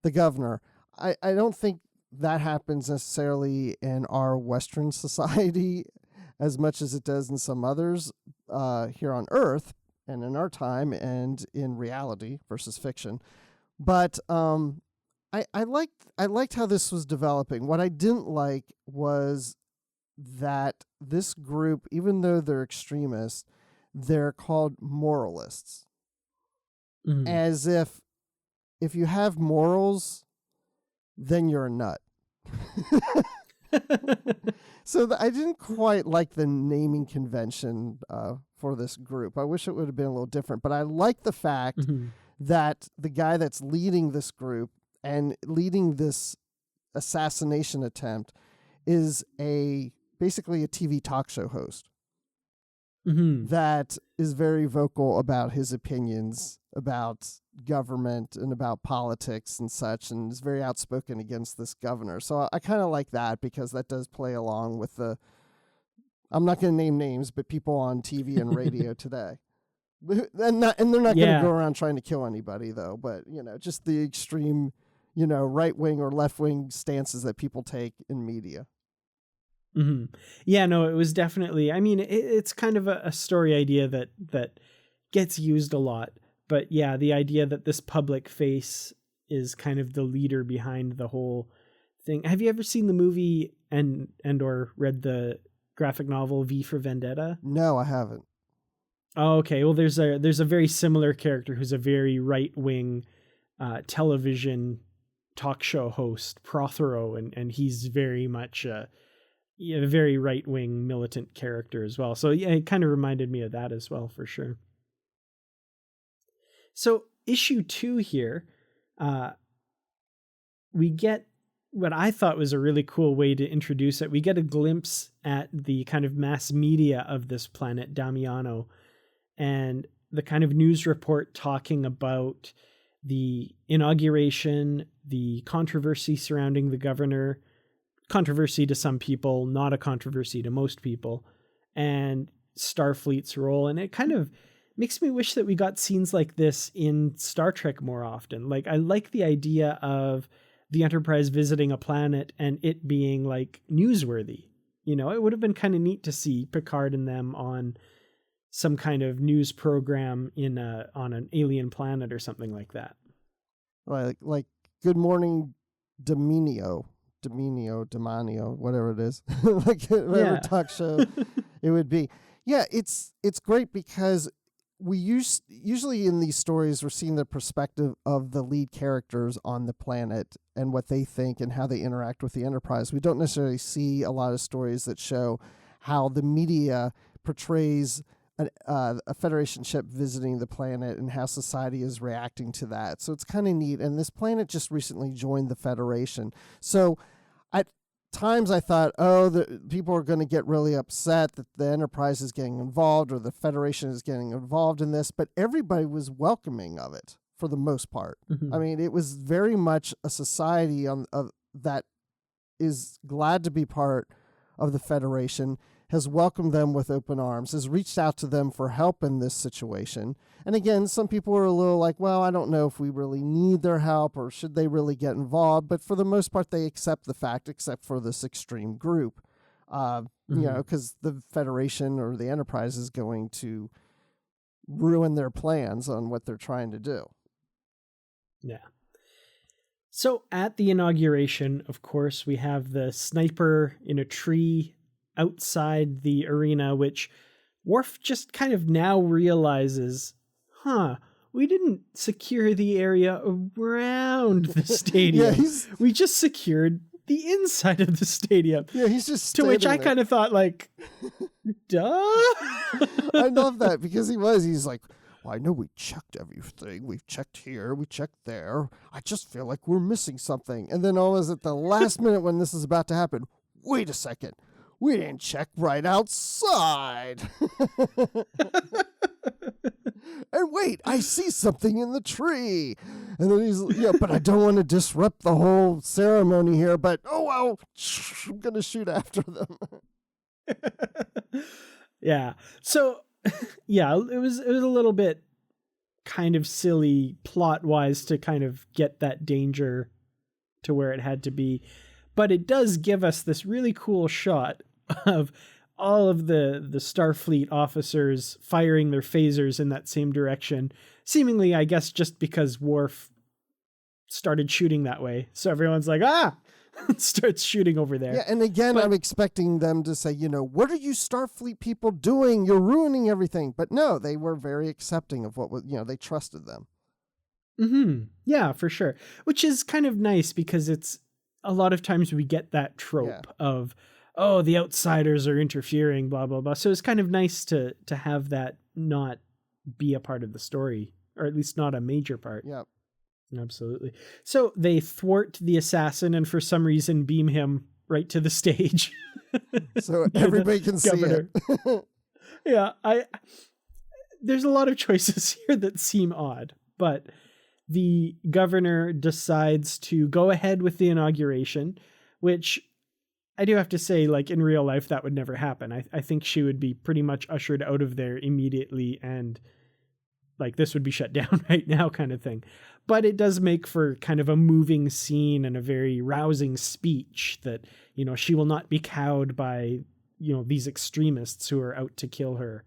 Speaker 5: the governor. I don't think that happens necessarily in our Western society as much as it does in some others here on Earth and in our time and in reality versus fiction. But I liked how this was developing. What I didn't like was that this group, even though they're extremists, they're called moralists. As if you have morals, then you're a nut. So I didn't quite like the naming convention for this group. I wish it would have been a little different, but I like the fact that the guy that's leading this group and leading this assassination attempt is basically a TV talk show host that is very vocal about his opinions about government and about politics and such, and is very outspoken against this governor. So I kind of like that, because that does play along with I'm not going to name names, but people on TV and radio today. And they're not going
Speaker 4: Yeah.
Speaker 5: to go around trying to kill anybody, though. But, just the extreme, right-wing or left-wing stances that people take in media.
Speaker 4: Mm-hmm. Yeah, no, it was definitely, I mean, it's kind of a story idea that gets used a lot. But yeah, the idea that this public face is kind of the leader behind the whole thing. Have you ever seen the movie and or read the graphic novel V for Vendetta?
Speaker 5: No, I haven't.
Speaker 4: Oh, okay. Well, there's a very similar character who's a very right-wing television talk show host, Prothero, and he's very much a very right-wing militant character as well. So yeah, it kind of reminded me of that as well, for sure. So issue 2 here, we get what I thought was a really cool way to introduce it. We get a glimpse at the kind of mass media of this planet, Damiano, and the kind of news report talking about the inauguration, the controversy surrounding the governor, controversy to some people, not a controversy to most people, and Starfleet's role. And it kind of makes me wish that we got scenes like this in Star Trek more often. Like, I like the idea of the Enterprise visiting a planet and it being like newsworthy. It would have been kind of neat to see Picard and them on some kind of news program on an alien planet or something like that.
Speaker 5: Like Good Morning Damiano, whatever it is. Like whatever talk show it would be. Yeah, it's great because we usually in these stories we're seeing the perspective of the lead characters on the planet and what they think and how they interact with the Enterprise. We don't necessarily see a lot of stories that show how the media portrays a Federation ship visiting the planet and how society is reacting to that. So it's kind of neat. And this planet just recently joined the Federation. So at times I thought, the people are going to get really upset that the Enterprise is getting involved or the Federation is getting involved in this, but everybody was welcoming of it for the most part.
Speaker 4: Mm-hmm.
Speaker 5: I mean, it was very much a society that is glad to be part of the Federation, has welcomed them with open arms, has reached out to them for help in this situation. And again, some people are a little like, well, I don't know if we really need their help or should they really get involved. But for the most part, they accept the fact, except for this extreme group, because the Federation or the Enterprise is going to ruin their plans on what they're trying to do.
Speaker 4: Yeah. So at the inauguration, of course, we have the sniper in a tree outside the arena, which Worf just kind of now realizes, we didn't secure the area around the stadium. We just secured the inside of the stadium.
Speaker 5: Yeah, he's just
Speaker 4: to which I
Speaker 5: there.
Speaker 4: kind of thought, like, duh.
Speaker 5: I love that because he's like, well, I know we checked everything. We've checked here, we checked there. I just feel like we're missing something. And then almost at the last minute when this is about to happen, wait a second. We didn't check right outside. And wait, I see something in the tree. And then he's, but I don't want to disrupt the whole ceremony here, but oh well, I'm going to shoot after them.
Speaker 4: Yeah. So, yeah, it was a little bit kind of silly plot-wise to kind of get that danger to where it had to be. But it does give us this really cool shot of all of the Starfleet officers firing their phasers in that same direction. Seemingly, I guess, just because Worf started shooting that way. So everyone's like, starts shooting over there.
Speaker 5: Yeah, and again, I'm expecting them to say, what are you Starfleet people doing? You're ruining everything. But no, they were very accepting of what was, they trusted them.
Speaker 4: Mm-hmm. Yeah, for sure. Which is kind of nice because it's a lot of times we get that trope of, the outsiders are interfering, blah, blah, blah. So it's kind of nice to have that not be a part of the story, or at least not a major part.
Speaker 5: Yeah.
Speaker 4: Absolutely. So they thwart the assassin and for some reason beam him right to the stage.
Speaker 5: So everybody can see it.
Speaker 4: Yeah. There's a lot of choices here that seem odd, but the governor decides to go ahead with the inauguration, which I do have to say, like in real life, that would never happen. I think she would be pretty much ushered out of there immediately and like this would be shut down right now kind of thing. But it does make for kind of a moving scene and a very rousing speech that, you know, she will not be cowed by, you know, these extremists who are out to kill her.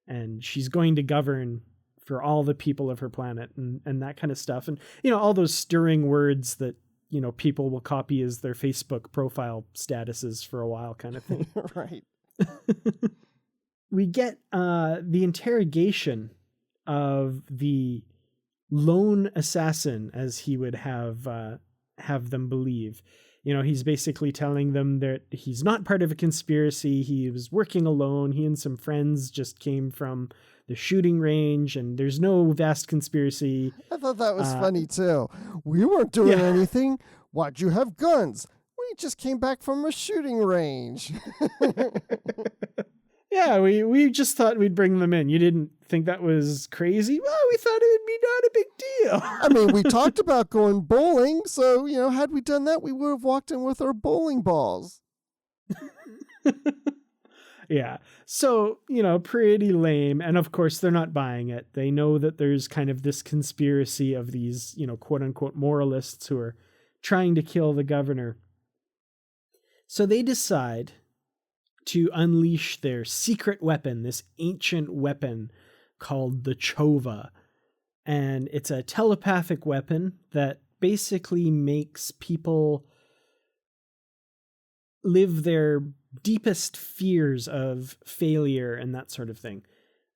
Speaker 4: And she's going to govern for all the people of her planet and that kind of stuff. And, you know, all those stirring words that, you know, people will copy as their Facebook profile statuses for a while kind of thing.
Speaker 5: Right.
Speaker 4: We get the interrogation of the lone assassin, as he would have them believe. You know, he's basically telling them that he's not part of a conspiracy. He was working alone. He and some friends just came from the shooting range, and there's no vast conspiracy.
Speaker 5: I thought that was funny too. We weren't doing anything. Why'd you have guns? We just came back from a shooting range.
Speaker 4: Yeah, we just thought we'd bring them in. You didn't think that was crazy? Well, we thought it would be not a big deal.
Speaker 5: I mean, we talked about going bowling, so, you know, had we done that, we would have walked in with our bowling balls.
Speaker 4: Yeah. So, you know, pretty lame. And of course, they're not buying it. They know that there's kind of this conspiracy of these, you know, quote unquote moralists who are trying to kill the governor. So they decide to unleash their secret weapon, this ancient weapon called the Chova. And it's a telepathic weapon that basically makes people live their deepest fears of failure and that sort of thing.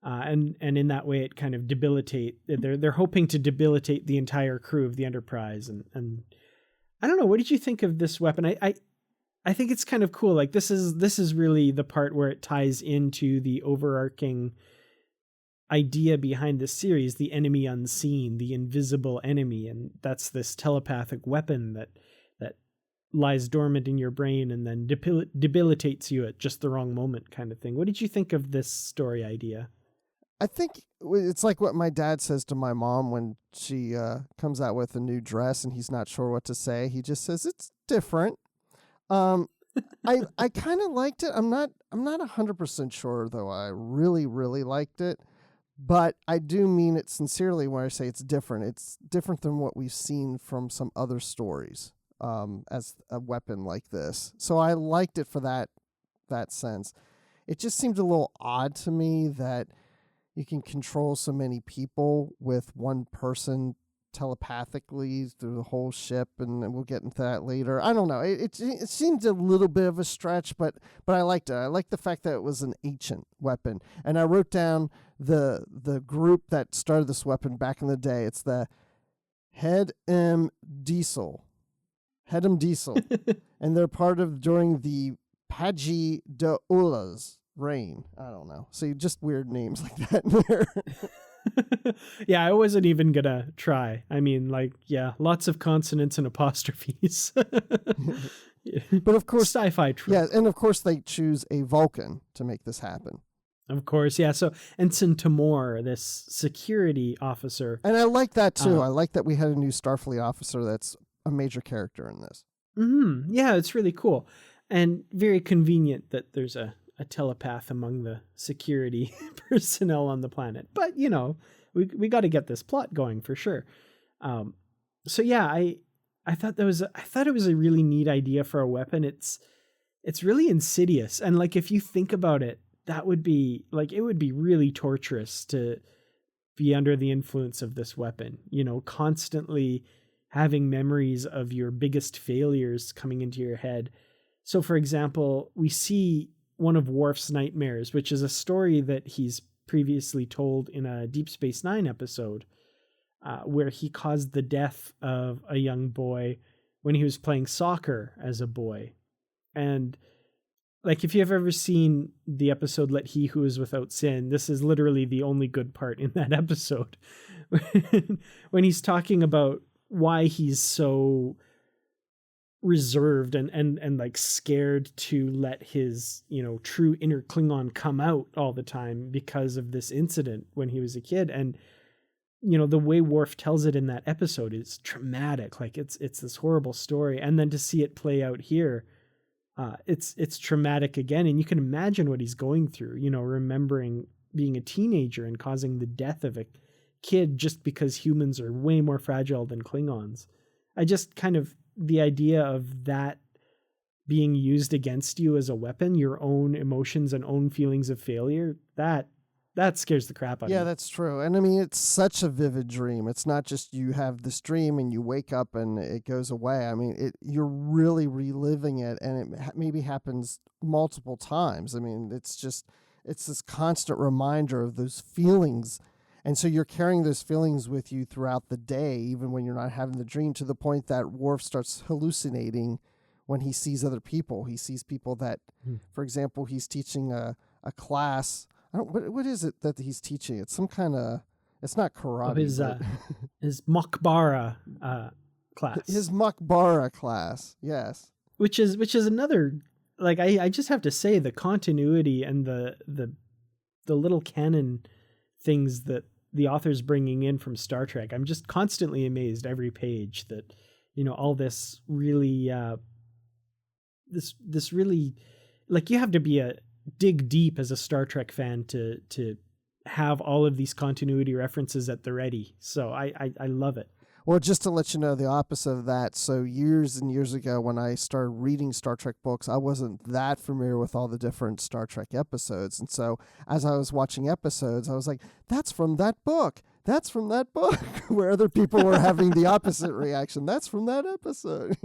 Speaker 4: And in that way, it kind of they're hoping to debilitate the entire crew of the Enterprise. And I don't know, what did you think of this weapon? I think it's kind of cool. Like this is really the part where it ties into the overarching idea behind this series, the enemy unseen, the invisible enemy. And that's this telepathic weapon that lies dormant in your brain and then debilitates you at just the wrong moment kind of thing. What did you think of this story idea?
Speaker 5: I think it's like what my dad says to my mom when she comes out with a new dress and he's not sure what to say. He just says, it's different. I kind of liked it. I'm not 100% sure though. I really, really liked it, but I do mean it sincerely when I say it's different. It's different than what we've seen from some other stories, as a weapon like this. So I liked it for that sense. It just seemed a little odd to me that you can control so many people with one person telepathically through the whole ship, and we'll get into that later. I don't know. It seemed a little bit of a stretch, but I liked it. I liked the fact that it was an ancient weapon. And I wrote down the group that started this weapon back in the day. It's the Hedem Diesel. And they're part of during the Pagi de Ula's reign. I don't know. So just weird names like that in there.
Speaker 4: Yeah, I wasn't even gonna try. I mean, like, yeah, lots of consonants and apostrophes.
Speaker 5: But of course,
Speaker 4: sci-fi trope.
Speaker 5: Yeah, and of course they choose a Vulcan to make this happen.
Speaker 4: Of course, yeah. So Ensign Tamor, this security officer.
Speaker 5: And I like that too. I like that we had a new Starfleet officer that's a major character in this.
Speaker 4: Mm-hmm. Yeah, it's really cool. And very convenient that there's a telepath among the security personnel on the planet. But, you know, we got to get this plot going for sure. So yeah, I thought it was a really neat idea for a weapon. It's really insidious. And like, if you think about it, that would be like, it would be really torturous to be under the influence of this weapon, you know, constantly having memories of your biggest failures coming into your head. So for example, we see one of Worf's nightmares, which is a story that he's previously told in a Deep Space Nine episode, where he caused the death of a young boy when he was playing soccer as a boy. And like, if you've ever seen the episode Let He Who Is Without Sin, this is literally the only good part in that episode. When he's talking about why he's so reserved and like scared to let his, you know, true inner Klingon come out all the time because of this incident when he was a kid. And, you know, the way Worf tells it in that episode is traumatic. Like, it's this horrible story. And then to see it play out here, it's traumatic again. And you can imagine what he's going through, you know, remembering being a teenager and causing the death of a kid just because humans are way more fragile than Klingons. I just kind of, the idea of that being used against you as a weapon, your own emotions and own feelings of failure, that scares the crap out of me.
Speaker 5: Yeah, that's true. And I mean, it's such a vivid dream. It's not just you have this dream and you wake up and it goes away. I mean, you're really reliving it, and it maybe happens multiple times. I mean, it's this constant reminder of those feelings. And so you're carrying those feelings with you throughout the day, even when you're not having the dream, to the point that Worf starts hallucinating when he sees other people. He sees people that, for example, he's teaching a class. What is it that he's teaching? It's some kind of, it's not karate.
Speaker 4: His Makbara class.
Speaker 5: His Makbara class, yes.
Speaker 4: Which is another, like, I just have to say, the continuity and the little canon things that the author's bringing in from Star Trek. I'm just constantly amazed every page that, all this really, this really, like, you have to be dig deep as a Star Trek fan to have all of these continuity references at the ready. So I love it.
Speaker 5: Well, just to let you know the opposite of that. So years and years ago, when I started reading Star Trek books, I wasn't that familiar with all the different Star Trek episodes. And so as I was watching episodes, I was like, that's from that book. That's from that book. Where other people were having the opposite reaction. That's from that episode.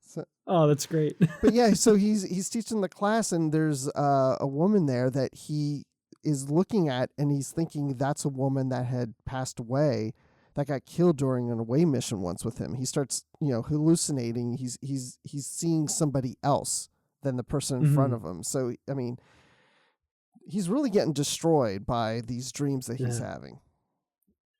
Speaker 5: So,
Speaker 4: oh, that's great.
Speaker 5: But yeah, so he's teaching the class, and there's a woman there that he is looking at, and he's thinking that's a woman that had passed away, that got killed during an away mission once with him. He starts, hallucinating. He's seeing somebody else than the person in front of him. So, I mean, he's really getting destroyed by these dreams that he's having.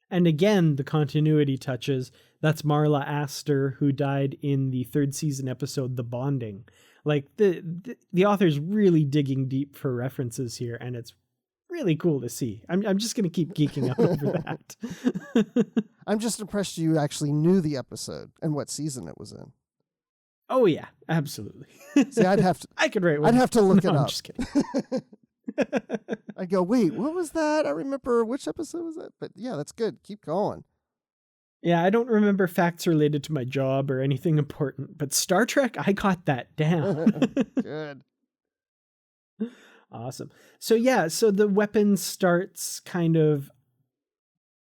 Speaker 4: And again, the continuity touches. That's Marla Astor, who died in the 3rd season episode, The Bonding. Like, the author's really digging deep for references here, and it's really cool to see. I'm just going to keep geeking out over that.
Speaker 5: I'm just impressed you actually knew the episode and what season it was in.
Speaker 4: Oh yeah, absolutely.
Speaker 5: See, I'd have to.
Speaker 4: I could write one.
Speaker 5: I'd have to look it up.
Speaker 4: I'm just kidding.
Speaker 5: I go, wait, what was that? I remember which episode was that? But yeah, that's good. Keep going.
Speaker 4: Yeah, I don't remember facts related to my job or anything important, but Star Trek, I got that down.
Speaker 5: Good.
Speaker 4: Awesome. So yeah, so the weapon starts kind of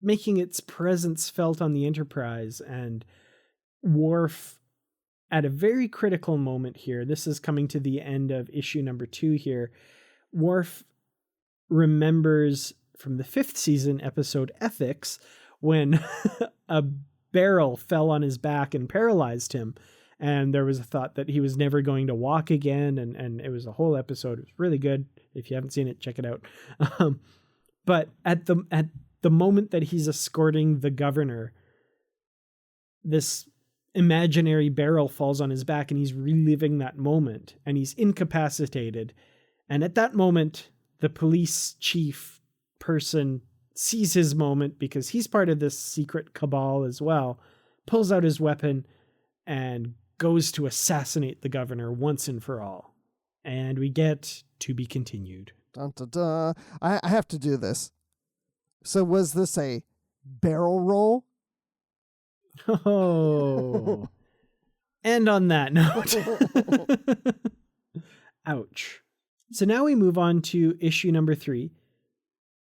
Speaker 4: making its presence felt on the Enterprise, and Worf, at a very critical moment here, this is coming to the end of issue number 2 here, Worf remembers from the 5th season episode Ethics, when a barrel fell on his back and paralyzed him. And there was a thought that he was never going to walk again. And it was a whole episode. It was really good. If you haven't seen it, check it out. But at the moment that he's escorting the governor, this imaginary barrel falls on his back, and he's reliving that moment, and he's incapacitated. And at that moment, the police chief person sees his moment, because he's part of this secret cabal as well, pulls out his weapon and goes to assassinate the governor once and for all. And we get to be continued.
Speaker 5: Dun, dun, dun. I have to do this. So was this a barrel roll?
Speaker 4: Oh. And on that note. Ouch. So now we move on to issue number 3.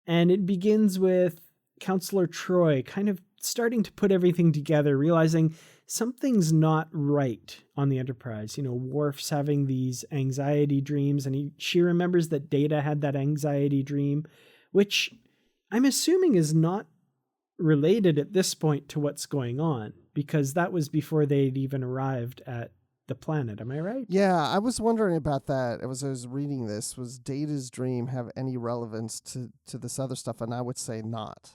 Speaker 4: And it begins with Counselor Troy kind of starting to put everything together, realizing something's not right on the Enterprise. Worf's having these anxiety dreams, and she remembers that Data had that anxiety dream, which I'm assuming is not related at this point to what's going on, because that was before they'd even arrived at the planet. Am I right?
Speaker 5: Yeah, I was wondering about that as I was reading this. Was Data's dream have any relevance to this other stuff? And I would say not.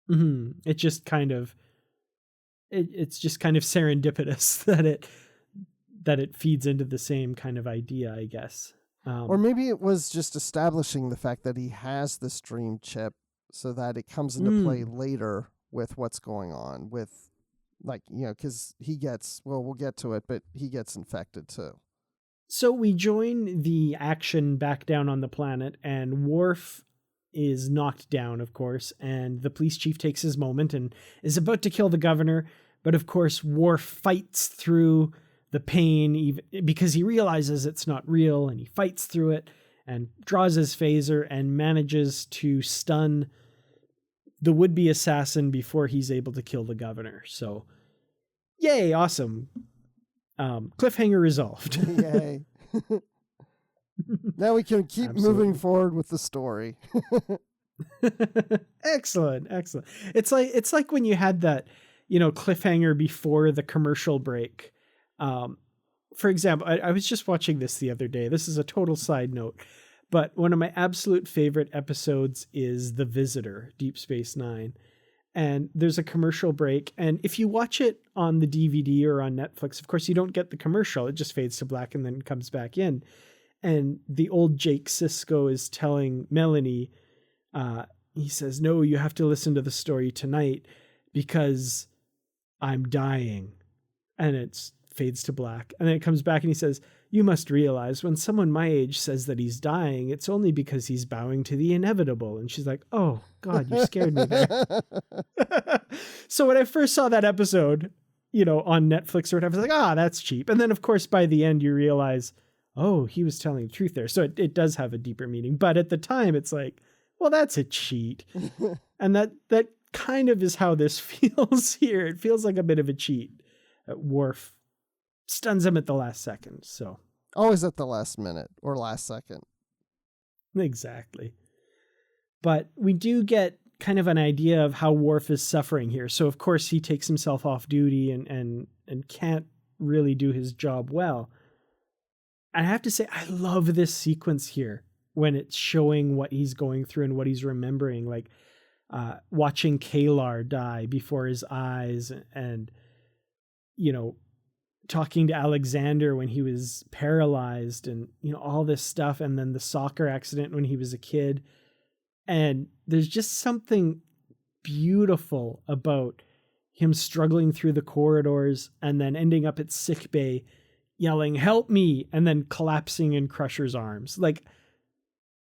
Speaker 4: Mm-hmm. It's just kind of serendipitous that it feeds into the same kind of idea, I guess.
Speaker 5: Or maybe it was just establishing the fact that he has this dream chip, so that it comes into play later with what's going on with, like, because he gets, well, we'll get to it, but he gets infected too.
Speaker 4: So we join the action back down on the planet, and Worf is knocked down, of course, and the police chief takes his moment and is about to kill the governor. But of course, Worf fights through the pain even because he realizes it's not real, and he fights through it and draws his phaser and manages to stun the would-be assassin before he's able to kill the governor. So, yay, awesome. Cliffhanger resolved.
Speaker 5: Yay. Now we can keep moving forward with the story.
Speaker 4: Excellent. It's like when you had that, cliffhanger before the commercial break. For example, I was just watching this the other day. This is a total side note, but one of my absolute favorite episodes is The Visitor, Deep Space Nine. And there's a commercial break. And if you watch it on the DVD or on Netflix, of course, you don't get the commercial. It just fades to black and then comes back in. And the old Jake Sisko is telling Melanie, he says, no, you have to listen to the story tonight because I'm dying. And it fades to black. And then it comes back and he says, you must realize when someone my age says that he's dying, it's only because he's bowing to the inevitable. And she's like, oh, God, you scared me there. So when I first saw that episode, on Netflix or whatever, I was like, that's cheap. And then, of course, by the end, you realize, oh, he was telling the truth there. So it does have a deeper meaning. But at the time, it's like, well, that's a cheat. And that kind of is how this feels here. It feels like a bit of a cheat. Worf stuns him at the last second. So
Speaker 5: always at the last minute or last second.
Speaker 4: Exactly. But we do get kind of an idea of how Worf is suffering here. So of course he takes himself off duty and can't really do his job well. I have to say, I love this sequence here when it's showing what he's going through and what he's remembering, like watching Kalar die before his eyes and, talking to Alexander when he was paralyzed and, all this stuff. And then the soccer accident when he was a kid. And there's just something beautiful about him struggling through the corridors and then ending up at sickbay yelling, help me, and then collapsing in Crusher's arms. Like,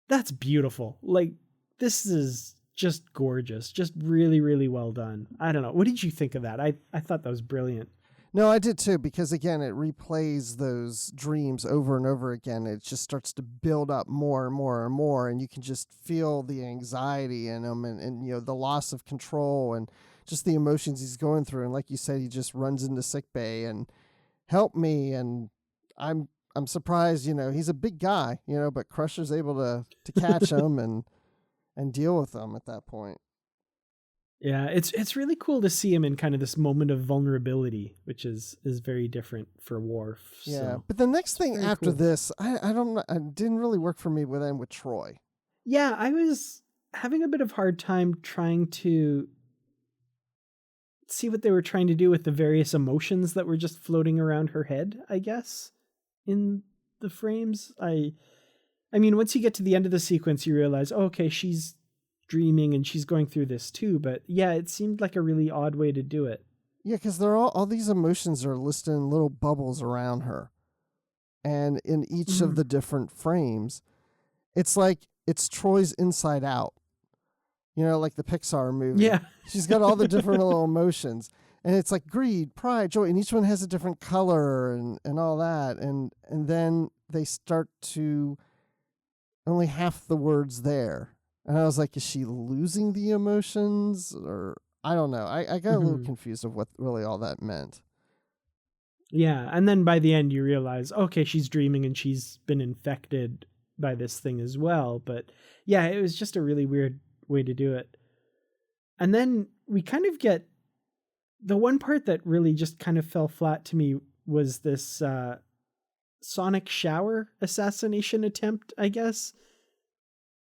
Speaker 4: that's beautiful. Like, this is just gorgeous. Just really, really well done. I don't know. What did you think of that? I thought that was brilliant.
Speaker 5: No, I did too, because again, it replays those dreams over and over again. It just starts to build up more and more and more, and you can just feel the anxiety in him and the loss of control and just the emotions he's going through. And like you said, he just runs into sickbay and help me, and I'm surprised, he's a big guy, but Crusher's able to catch him and deal with him at that point.
Speaker 4: Yeah, it's really cool to see him in kind of this moment of vulnerability, which is very different for Worf.
Speaker 5: Yeah,
Speaker 4: so.
Speaker 5: But the next thing after
Speaker 4: cool.
Speaker 5: this, I don't know, it didn't really work for me with Troy.
Speaker 4: Yeah, I was having a bit of hard time trying to see what they were trying to do with the various emotions that were just floating around her head, I guess, in the frames. I mean, once you get to the end of the sequence, you realize, okay, she's dreaming and she's going through this too. But yeah, it seemed like a really odd way to do it.
Speaker 5: Yeah, because they're all these emotions are listed in little bubbles around her. And in each of the different frames, it's like it's Troy's Inside Out. Like the Pixar movie.
Speaker 4: Yeah.
Speaker 5: She's got all the different little emotions. And it's like greed, pride, joy, and each one has a different color and all that. And then they start to only half the words there. And I was like, is she losing the emotions? Or I don't know. I got a little confused of what really all that meant.
Speaker 4: Yeah. And then by the end you realize, okay, she's dreaming and she's been infected by this thing as well. But yeah, it was just a really weird way to do it. And then we kind of get the one part that really just kind of fell flat to me was this sonic shower assassination attempt, I guess.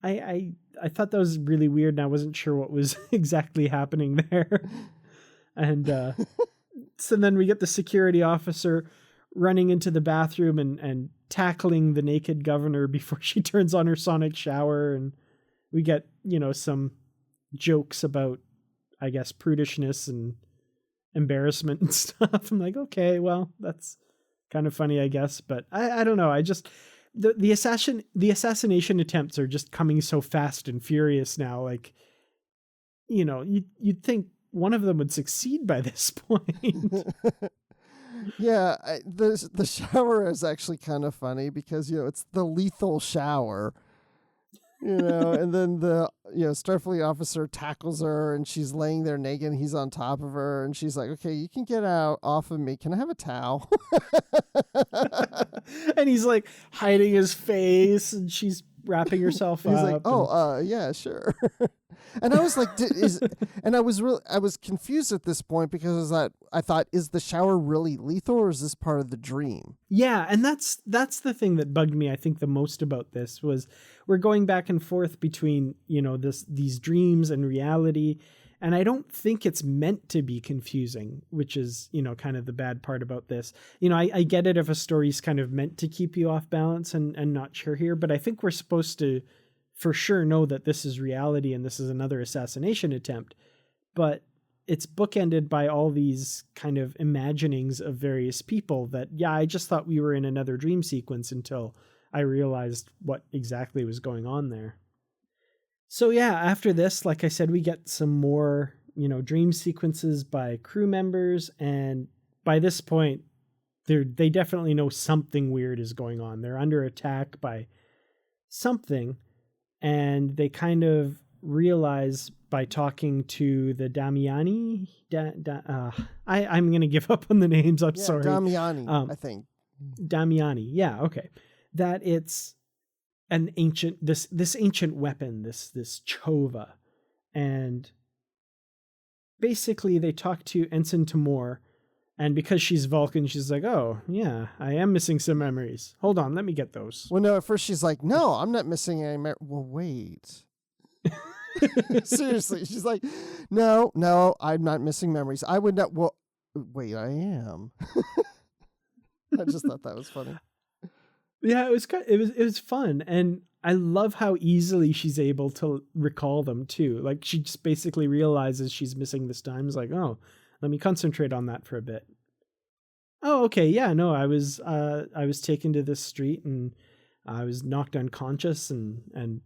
Speaker 4: I thought that was really weird and I wasn't sure what was exactly happening there. And so then we get the security officer running into the bathroom and tackling the naked governor before she turns on her sonic shower. And we get, some jokes about, I guess, prudishness and embarrassment and stuff. I'm like, okay, well, that's kind of funny, I guess. But I don't know. the assassination attempts are just coming so fast and furious now. Like, you know, you'd think one of them would succeed by this point.
Speaker 5: Yeah, the shower is actually kind of funny because, you know, it's the lethal shower, you know, and then the, you know, Starfleet officer tackles her and she's laying there naked and he's on top of her and she's like, okay, you can get out off of me. Can I have a towel?
Speaker 4: And he's like hiding his face and she's wrapping herself up.
Speaker 5: He's like, oh, yeah, sure. And I was like, I was confused at this point because I thought, is the shower really lethal or is this part of the dream?
Speaker 4: Yeah, and that's the thing that bugged me, I think, the most about this was we're going back and forth between, you know, these dreams and reality, and I don't think it's meant to be confusing, which is, you know, kind of the bad part about this. You know, I get it if a story's kind of meant to keep you off balance and not sure here, but I think we're supposed to for sure know that this is reality and this is another assassination attempt, but it's bookended by all these kind of imaginings of various people that, yeah, I just thought we were in another dream sequence until I realized what exactly was going on there. So yeah, after this, like I said, we get some more, you know, dream sequences by crew members, and by this point, they definitely know something weird is going on. They're under attack by something, and they kind of realize by talking to the Damiani, I'm going to give up on the names. I'm sorry.
Speaker 5: Damiani, I think.
Speaker 4: Damiani. Yeah. Okay. That it's an ancient, this ancient weapon, this chova. And basically they talk to Ensign Timor, and because she's Vulcan, she's like, oh yeah, I am missing some memories. Hold on. Let me get those.
Speaker 5: Well, no, at first she's like, no, I'm not missing any memories. Well, wait. Seriously, she's like, no, I'm not missing memories. I would not. Well, wait, I am. I just thought that was funny.
Speaker 4: Yeah, it was fun, and I love how easily she's able to recall them too. Like she just basically realizes she's missing this time. It's like, oh, let me concentrate on that for a bit. Oh, okay, yeah, no, I was taken to this street and I was knocked unconscious and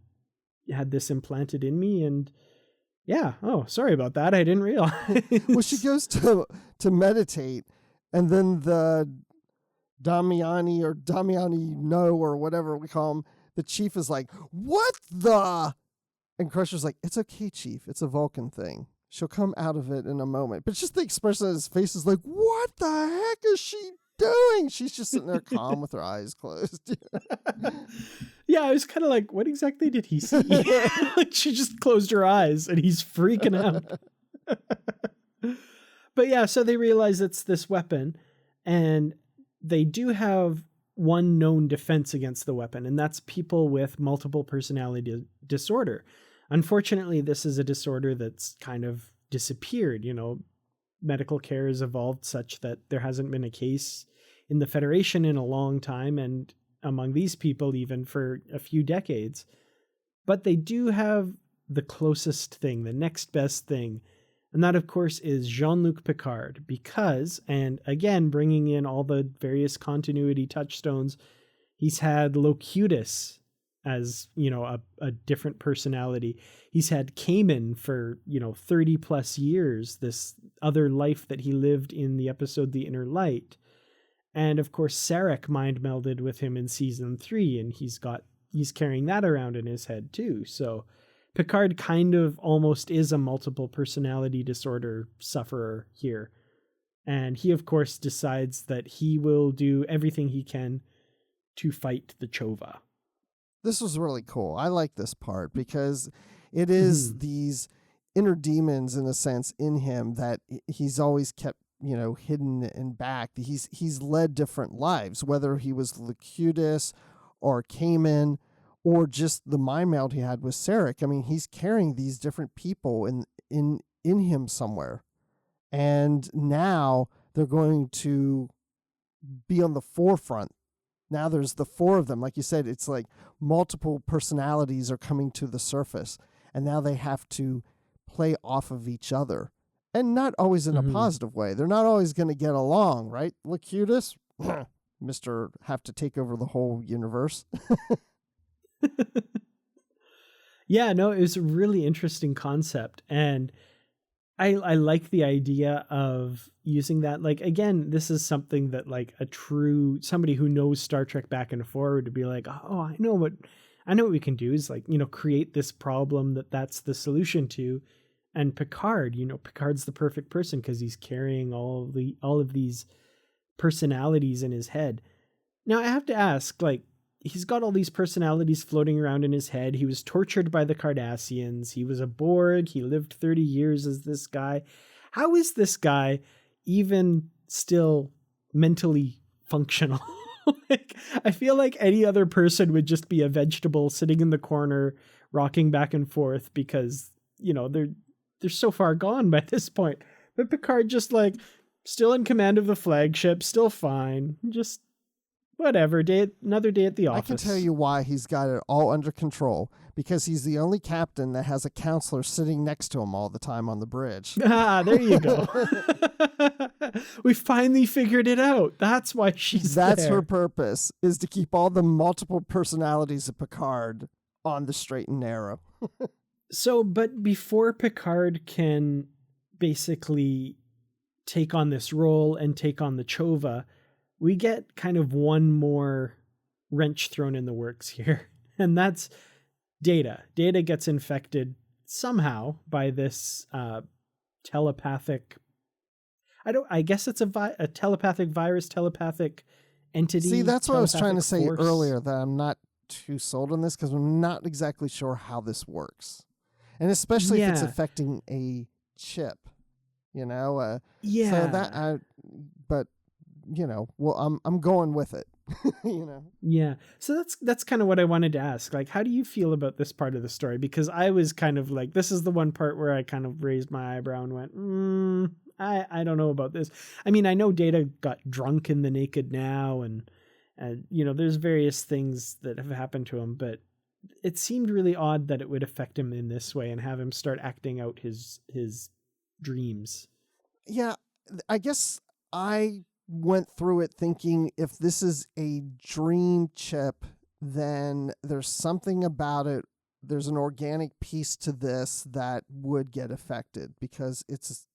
Speaker 4: had this implanted in me, and yeah, oh, sorry about that, I didn't realize.
Speaker 5: Well, she goes to meditate, and then the Damiani or whatever we call him, the chief is like, what the? And Crusher's like, it's okay, chief, it's a Vulcan thing. She'll come out of it in a moment. But just the expression on his face is like, what the heck is she doing? She's just sitting there calm with her eyes closed.
Speaker 4: Yeah, I was kind of like, what exactly did he see? Like she just closed her eyes and he's freaking out. But yeah, so they realize it's this weapon, and they do have one known defense against the weapon, and that's people with multiple personality disorder. Unfortunately, this is a disorder that's kind of disappeared. You know, medical care has evolved such that there hasn't been a case in the Federation in a long time, and among these people even for a few decades. But they do have the closest thing, the next best thing, and that, of course, is Jean-Luc Picard, because, and again, bringing in all the various continuity touchstones, he's had Locutus as, you know, a different personality. He's had Cayman for, 30 plus years, this other life that he lived in the episode The Inner Light. And of course, Sarek mind melded with him in season 3, and he's carrying that around in his head too. So Picard kind of almost is a multiple personality disorder sufferer here. And he, of course, decides that he will do everything he can to fight the Chova.
Speaker 5: This was really cool. I like this part because it is these inner demons, in a sense, in him that he's always kept, hidden and back. He's led different lives, whether he was Locutus or Cayman or just the mind meld he had with Sarek. I mean, he's carrying these different people in him somewhere. And now they're going to be on the forefront. Now there's the 4 of them. Like you said, it's like multiple personalities are coming to the surface, and now they have to play off of each other, and not always in a positive way. They're not always going to get along, right? Locutus, Mr. Have to take over the whole universe.
Speaker 4: Yeah, no, it was a really interesting concept. And I like the idea of using that. Like, again, this is something that like somebody who knows Star Trek back and forward to be like, oh, I know what we can do is like, create this problem that's the solution to. And Picard, Picard's the perfect person because he's carrying all of these personalities in his head. Now I have to ask, like, he's got all these personalities floating around in his head. He was tortured by the Cardassians. He was a Borg. He lived 30 years as this guy. How is this guy even still mentally functional? Like, I feel like any other person would just be a vegetable sitting in the corner, rocking back and forth because, they're so far gone by this point. But Picard just like still in command of the flagship, still fine. Just whatever, another day at the office.
Speaker 5: I can tell you why he's got it all under control. Because he's the only captain that has a counselor sitting next to him all the time on the bridge.
Speaker 4: Ah, there you go. We finally figured it out. That's why
Speaker 5: That's
Speaker 4: there.
Speaker 5: her purpose, is to keep all the multiple personalities of Picard on the straight and narrow.
Speaker 4: So, but before Picard can basically take on this role and take on the Chova, we get kind of one more wrench thrown in the works here. And that's Data. Data gets infected somehow by this telepathic... I guess it's a telepathic virus, telepathic entity.
Speaker 5: See, that's what I was trying to say
Speaker 4: force.
Speaker 5: earlier, that I'm not too sold on this because I'm not exactly sure how this works. And especially if it's affecting a chip,
Speaker 4: Yeah.
Speaker 5: So that, but, well, I'm going with it.
Speaker 4: Yeah. So that's kind of what I wanted to ask. Like, how do you feel about this part of the story? Because I was kind of like, this is the one part where I kind of raised my eyebrow and went, I don't know about this. I mean, I know Data got drunk in the Naked Now and there's various things that have happened to him, but it seemed really odd that it would affect him in this way and have him start acting out his dreams.
Speaker 5: Yeah, I guess I went through it thinking if this is a dream chip, then there's something about it. There's an organic piece to this that would get affected because it's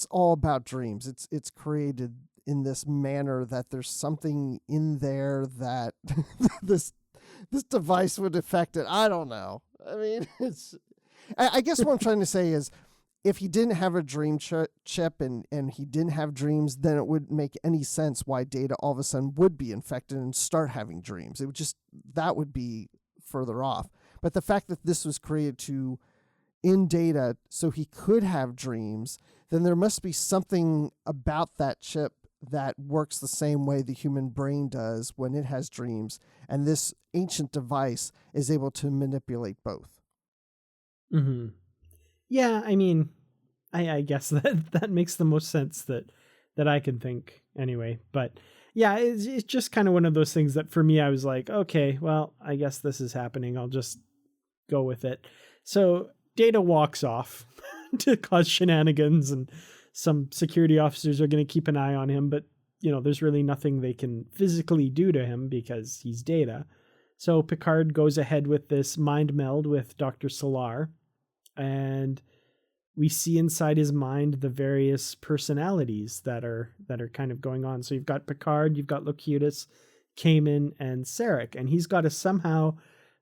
Speaker 5: all about dreams. It's created in this manner that there's something in there that this device would affect it. I don't know. I mean, I guess what I'm trying to say is, if he didn't have a dream chip and he didn't have dreams, then it wouldn't make any sense why Data all of a sudden would be infected and start having dreams. That would be further off. But the fact that this was created in Data so he could have dreams, then there must be something about that chip that works the same way the human brain does when it has dreams. And this ancient device is able to manipulate both.
Speaker 4: Mm-hmm. Yeah, I mean, I guess that makes the most sense that I can think anyway. But yeah, it's just kind of one of those things that for me, I was like, okay, well, I guess this is happening. I'll just go with it. So Data walks off to cause shenanigans, and some security officers are going to keep an eye on him. But, there's really nothing they can physically do to him because he's Data. So Picard goes ahead with this mind meld with Dr. Solar. And we see inside his mind the various personalities that are kind of going on. So you've got Picard, you've got Locutus, Kamen, and Sarek, and he's got to somehow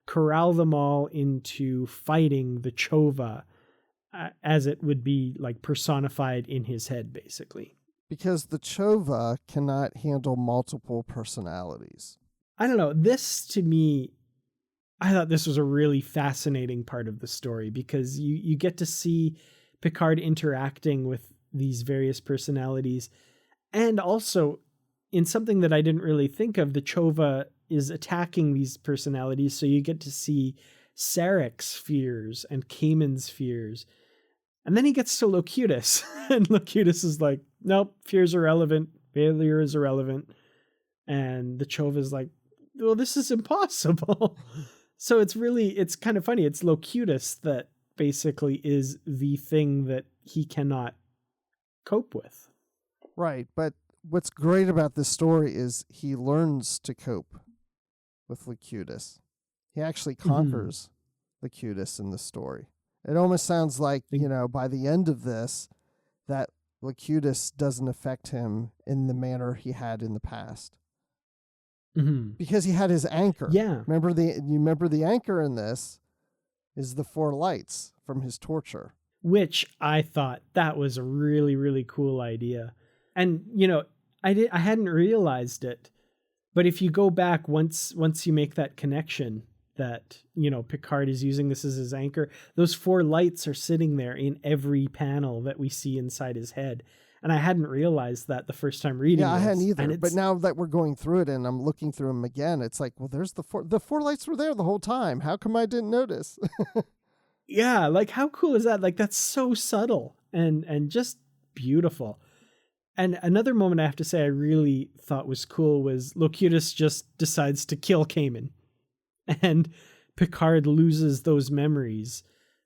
Speaker 4: corral them all into fighting the Chova, as it would be like personified in his head, basically.
Speaker 5: Because the Chova cannot handle multiple personalities.
Speaker 4: I don't know. This, to me, I thought this was a really fascinating part of the story because you get to see Picard interacting with these various personalities. And also, in something that I didn't really think of, the Chova is attacking these personalities. So you get to see Sarek's fears and Kamen's fears. And then he gets to Locutus. And Locutus is like, nope, fears are irrelevant. Failure is irrelevant. And the Chova is like, well, this is impossible. So it's kind of funny. It's Locutus that basically is the thing that he cannot cope with.
Speaker 5: Right. But what's great about this story is he learns to cope with Locutus. He actually conquers Locutus in the story. It almost sounds like, by the end of this, that Locutus doesn't affect him in the manner he had in the past. Because he had his anchor.
Speaker 4: Yeah.
Speaker 5: Remember the anchor in this is the 4 lights from his torture.
Speaker 4: Which I thought that was a really, really cool idea. And, I hadn't realized it, but if you go back once you make that connection that, Picard is using this as his anchor, those 4 lights are sitting there in every panel that we see inside his head. And I hadn't realized that the first time reading
Speaker 5: I hadn't either.
Speaker 4: And
Speaker 5: but now that we're going through it and I'm looking through them again, it's like, well, there's the 4 lights were there the whole time. How come I didn't notice?
Speaker 4: Yeah, like how cool is that? Like that's so subtle and just beautiful. And another moment I have to say I really thought was cool was Locutus just decides to kill Kamen. And Picard loses those memories,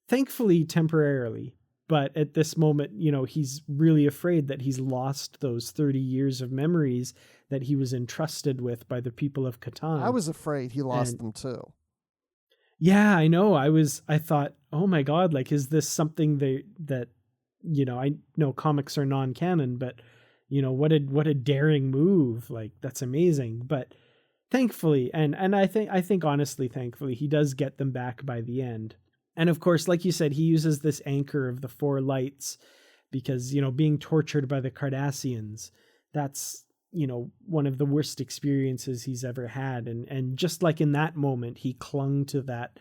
Speaker 4: thankfully temporarily. But at this moment, he's really afraid that he's lost those 30 years of memories that he was entrusted with by the people of Catan.
Speaker 5: I was afraid he lost them too.
Speaker 4: Yeah, I know. I thought, oh my God, like, is this something that I know comics are non-canon, but what a daring move. Like, that's amazing. But thankfully, and I think honestly, thankfully, he does get them back by the end. And of course, like you said, he uses this anchor of the 4 lights because, being tortured by the Cardassians, that's, one of the worst experiences he's ever had. And just like in that moment, he clung to that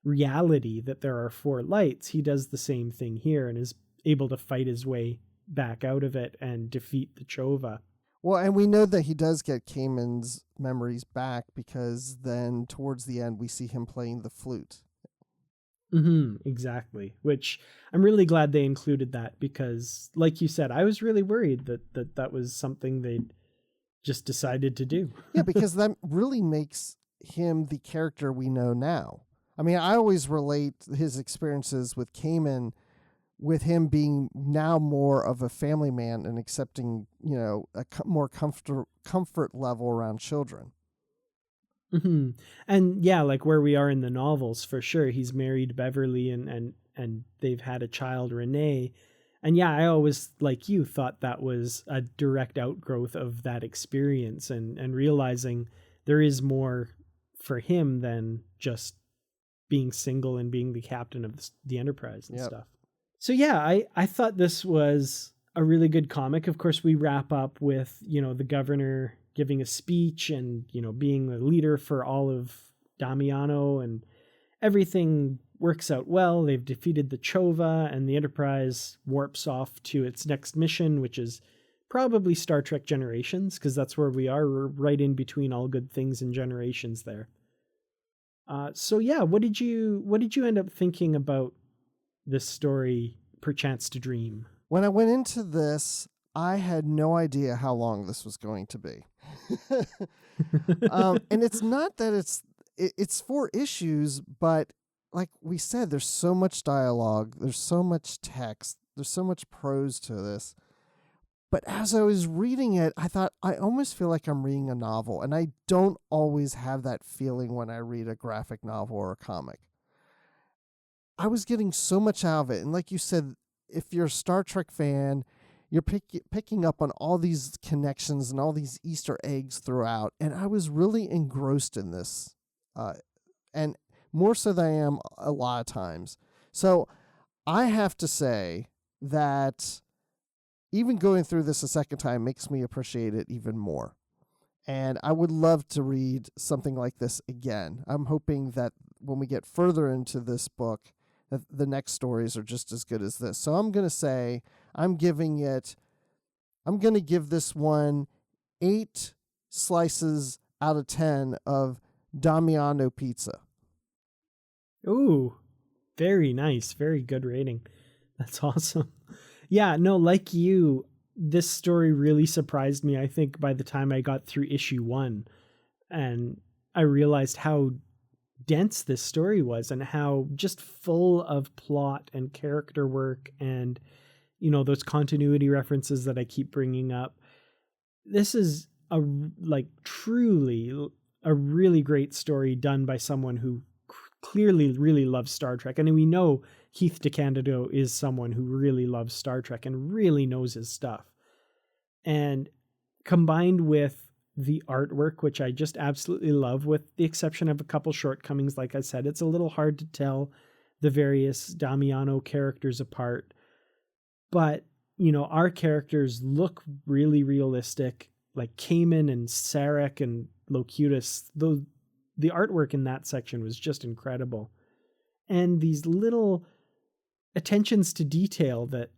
Speaker 4: reality that there are 4 lights. He does the same thing here and is able to fight his way back out of it and defeat the Chova.
Speaker 5: Well, and we know that he does get Kamen's memories back because then towards the end, we see him playing the flute.
Speaker 4: Exactly. Which I'm really glad they included that because, like you said, I was really worried that was something they'd just decided to do.
Speaker 5: Yeah, because that really makes him the character we know now. I mean, I always relate his experiences with Kamen with him being now more of a family man and accepting, a more comfort level around children.
Speaker 4: And yeah, like where we are in the novels, for sure. He's married Beverly and they've had a child, Renee. And yeah, I always, like you, thought that was a direct outgrowth of that experience and realizing there is more for him than just being single and being the captain of the Enterprise and stuff. So yeah, I thought this was a really good comic. Of course, we wrap up with, the governor giving a speech and, being the leader for all of Damiano, and everything works out well. They've defeated the Chova and the Enterprise warps off to its next mission, which is probably Star Trek Generations, because that's where we are. We're right in between All Good Things and Generations there. So yeah, what did you end up thinking about this story, Perchance to Dream?
Speaker 5: When I went into this, I had no idea how long this was going to be. And it's not that it's 4 issues, but like we said, there's so much dialogue, there's so much text, there's so much prose to this. But as I was reading it, I thought, I almost feel like I'm reading a novel, and I don't always have that feeling when I read a graphic novel or a comic. I was getting so much out of it. And like you said, if you're a Star Trek fan, you're picking up on all these connections and all these Easter eggs throughout. And I was really engrossed in this, and more so than I am a lot of times. So I have to say that even going through this a second time makes me appreciate it even more. And I would love to read something like this again. I'm hoping that when we get further into this book, that the next stories are just as good as this. So I'm going to say I'm going to give this one 8 slices out of 10 of Damiano pizza.
Speaker 4: Ooh, very nice. Very good rating. That's awesome. Yeah, no, like you, this story really surprised me, I think, by the time I got through issue 1. And I realized how dense this story was and how just full of plot and character work and, those continuity references that I keep bringing up. this is truly a really great story done by someone who clearly really loves Star Trek. And we know Keith Decandido is someone who really loves Star Trek and really knows his stuff. And combined with the artwork, which I just absolutely love, with the exception of a couple shortcomings, like I said, it's a little hard to tell the various Damiano characters apart. But, our characters look really realistic, like Kamen and Sarek and Locutus. The artwork in that section was just incredible. And these little attentions to detail that,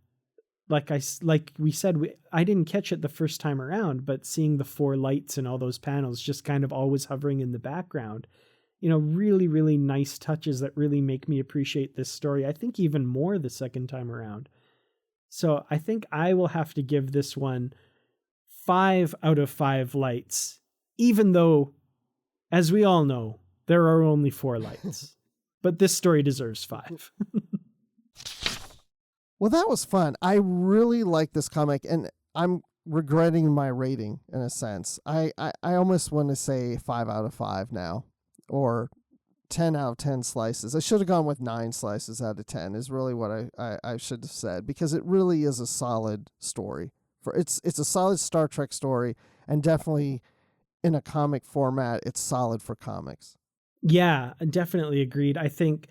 Speaker 4: like we said, I didn't catch it the first time around, but seeing the 4 lights and all those panels just kind of always hovering in the background, really, really nice touches that really make me appreciate this story, I think even more the second time around. So I think I will have to give this one 5 out of 5 lights, even though, as we all know, there are only 4 lights. But this story deserves 5.
Speaker 5: Well, that was fun. I really like this comic, and I'm regretting my rating in a sense. I almost want to say 5 out of 5 now, or 10 out of 10 slices. I should have gone with 9 slices out of 10 is really what I should have said, because it really is a solid story. It's a solid Star Trek story, and definitely in a comic format, it's solid for comics.
Speaker 4: Yeah, definitely agreed. I think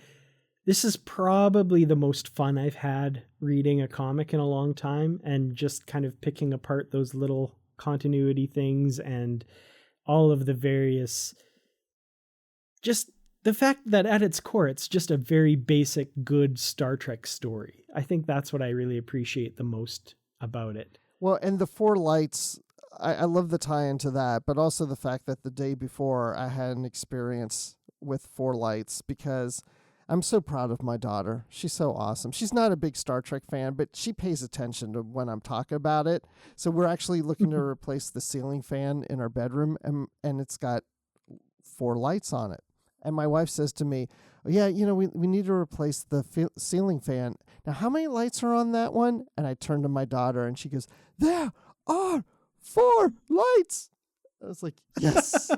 Speaker 4: this is probably the most fun I've had reading a comic in a long time, and just kind of picking apart those little continuity things and all of the various, just the fact that at its core, it's just a very basic, good Star Trek story. I think that's what I really appreciate the most about it.
Speaker 5: Well, and the 4 lights, I love the tie-in to that, but also the fact that the day before I had an experience with 4 lights, because I'm so proud of my daughter. She's so awesome. She's not a big Star Trek fan, but she pays attention to when I'm talking about it. So we're actually looking to replace the ceiling fan in our bedroom, and it's got 4 lights on it. And my wife says to me, oh, yeah, we need to replace the ceiling fan. Now, how many lights are on that one? And I turn to my daughter, and she goes, there are 4 lights. I was like, yes.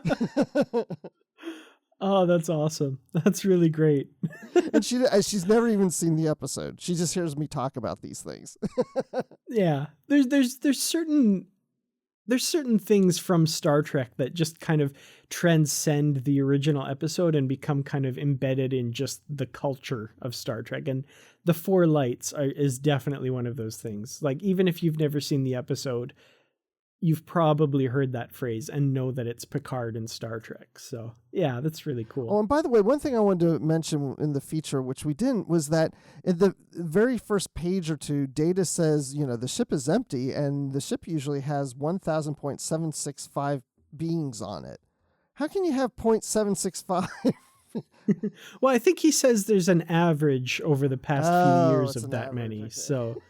Speaker 4: Oh, that's awesome. That's really great.
Speaker 5: And she's never even seen the episode. She just hears me talk about these things.
Speaker 4: Yeah. There's certain things from Star Trek that just kind of transcend the original episode and become kind of embedded in just the culture of Star Trek. And the 4 lights is definitely one of those things. Like, even if you've never seen the episode, you've probably heard that phrase and know that it's Picard in Star Trek. So yeah, that's really cool.
Speaker 5: Oh, and by the way, one thing I wanted to mention in the feature, which we didn't, was that in the very first page or two, Data says, the ship is empty, and the ship usually has 1,000.765 beings on it. How can you have 0.765?
Speaker 4: Well, I think he says there's an average over the past few years of that many. Okay. So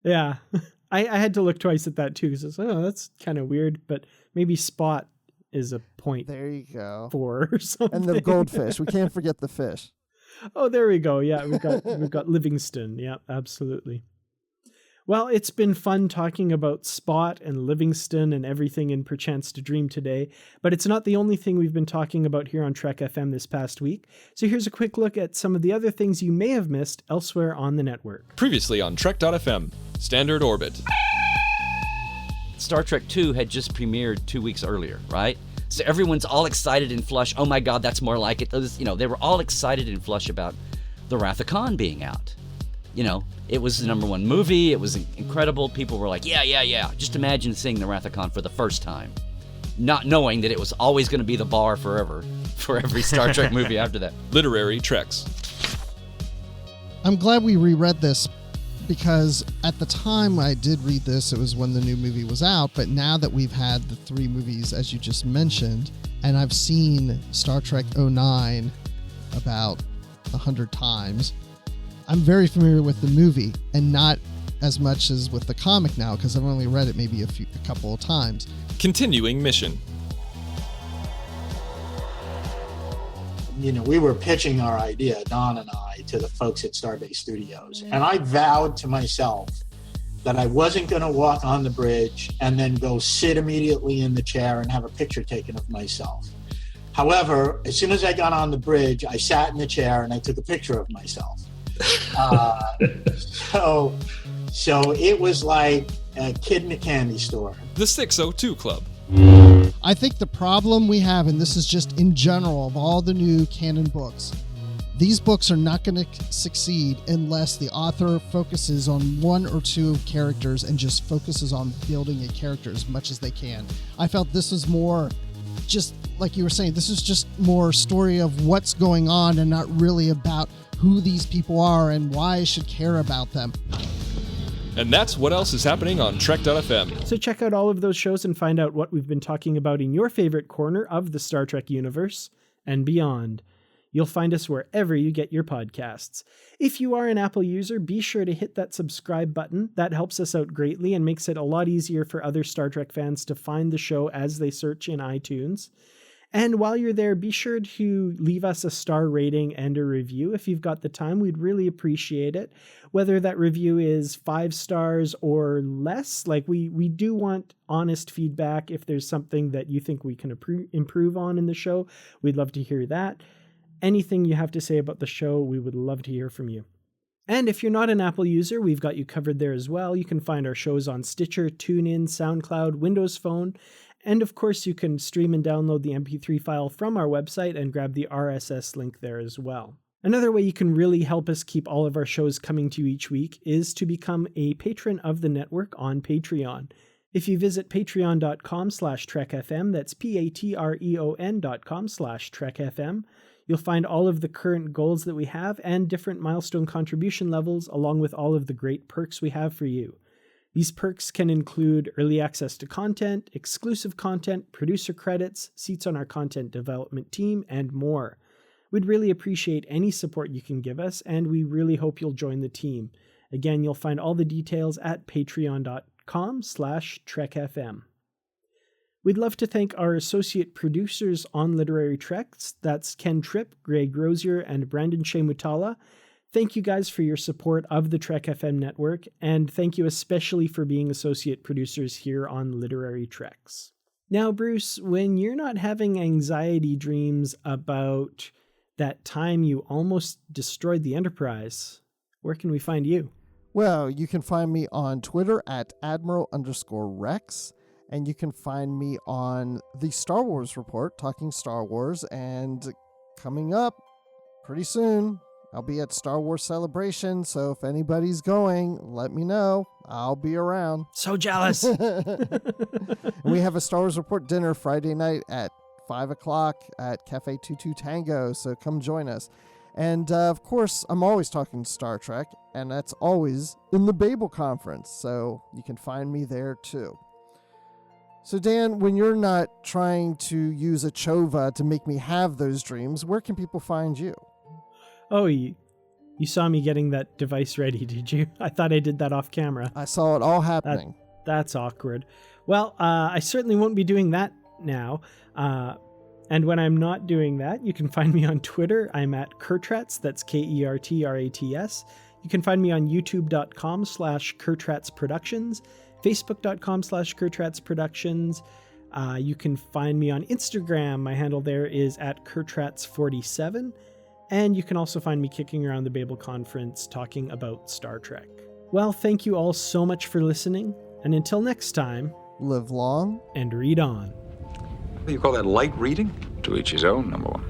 Speaker 4: yeah. I had to look twice at that too, because that's kind of weird, but maybe Spot is a point.
Speaker 5: There you go.
Speaker 4: 4 or something.
Speaker 5: And the goldfish. We can't forget the fish.
Speaker 4: Oh, there we go. Yeah, we've got Livingston. Yeah, absolutely. Well, it's been fun talking about Spot and Livingston and everything in Perchance to Dream today, but it's not the only thing we've been talking about here on Trek FM this past week. So here's a quick look at some of the other things you may have missed elsewhere on the network.
Speaker 6: Previously on Trek.fm, Standard Orbit.
Speaker 7: Star Trek II had just premiered 2 weeks earlier, right? So everyone's all excited and flush. Oh my God, that's more like it. They were all excited and flush about The Wrath of Khan being out. It was the #1 movie. It was incredible. People were like, yeah. Just imagine seeing The Wrath of Khan for the first time, not knowing that it was always going to be the bar forever for every Star Trek movie after that.
Speaker 6: Literary Treks.
Speaker 5: I'm glad we reread this, because at the time I did read this, it was when the new movie was out, but now that we've had the 3 movies, as you just mentioned, and I've seen Star Trek 09 about 100 times, I'm very familiar with the movie, and not as much as with the comic now, because I've only read it maybe a couple of times.
Speaker 6: Continuing mission.
Speaker 8: We were pitching our idea, Don and I, to the folks at Starbase Studios. And I vowed to myself that I wasn't going to walk on the bridge and then go sit immediately in the chair and have a picture taken of myself. However, as soon as I got on the bridge, I sat in the chair and I took a picture of myself. So it was like a kid in a candy store.
Speaker 6: The 602 Club.
Speaker 5: I think the problem we have, and this is just in general of all the new canon books, these books are not going to succeed unless the author focuses on one or two characters and just focuses on building a character as much as they can. I felt this was more, just like you were saying, this is just more story of what's going on and not really about who these people are and why I should care about them.
Speaker 6: And that's what else is happening on Trek.fm.
Speaker 4: So check out all of those shows and find out what we've been talking about in your favorite corner of the Star Trek universe and beyond. You'll find us wherever you get your podcasts. If you are an Apple user, be sure to hit that subscribe button. That helps us out greatly and makes it a lot easier for other Star Trek fans to find the show as they search in iTunes. And while you're there, be sure to leave us a star rating and a review. If you've got the time, we'd really appreciate it. Whether that review is 5 stars or less, like we do want honest feedback. If there's something that you think we can improve on in the show, we'd love to hear that. Anything you have to say about the show, we would love to hear from you. And if you're not an Apple user, we've got you covered there as well. You can find our shows on Stitcher, TuneIn, SoundCloud, Windows Phone, and of course you can stream and download the MP3 file from our website and grab the RSS link there as well. Another way you can really help us keep all of our shows coming to you each week is to become a patron of the network on Patreon. If you visit patreon.com/trekfm, that's patreon.com/trekfm, you'll find all of the current goals that we have and different milestone contribution levels, along with all of the great perks we have for you. These perks can include early access to content, exclusive content, producer credits, seats on our content development team, and more. We'd really appreciate any support you can give us, and we really hope you'll join the team. Again, you'll find all the details at patreon.com/trekfm. We'd love to thank our associate producers on Literary Treks. That's Ken Tripp, Greg Rosier, and Brandon Shemutala. Thank you guys for your support of the Trek FM network, and thank you especially for being associate producers here on Literary Treks. Now, Bruce, when you're not having anxiety dreams about that time you almost destroyed the Enterprise, where can we find you?
Speaker 5: Well, you can find me on Twitter at Admiral_Rex, and you can find me on the Star Wars Report, talking Star Wars, and coming up pretty soon, I'll be at Star Wars Celebration, so if anybody's going, let me know. I'll be around.
Speaker 4: So jealous.
Speaker 5: We have a Star Wars Report dinner Friday night at 5 o'clock at Cafe 22 Tango, so come join us. And, of course, I'm always talking Star Trek, and that's always in the Babel Conference, so you can find me there, too. So, Dan, when you're not trying to use a Chova to make me have those dreams, where can people find you?
Speaker 4: Oh, you saw me getting that device ready, did you? I thought I did that off camera.
Speaker 5: I saw it all happening.
Speaker 4: That's awkward. Well, I certainly won't be doing that now. And when I'm not doing that, you can find me on Twitter. I'm at Kertrats, that's Kertrats. You can find me on youtube.com/KertratsProductions, facebook.com/KertratsProductions. You can find me on Instagram. My handle there is at Kertrats47. And you can also find me kicking around the Babel Conference talking about Star Trek. Well, thank you all so much for listening. And until next time,
Speaker 5: live long
Speaker 4: and read on.
Speaker 3: What do you call that, light reading? To each his own, number one.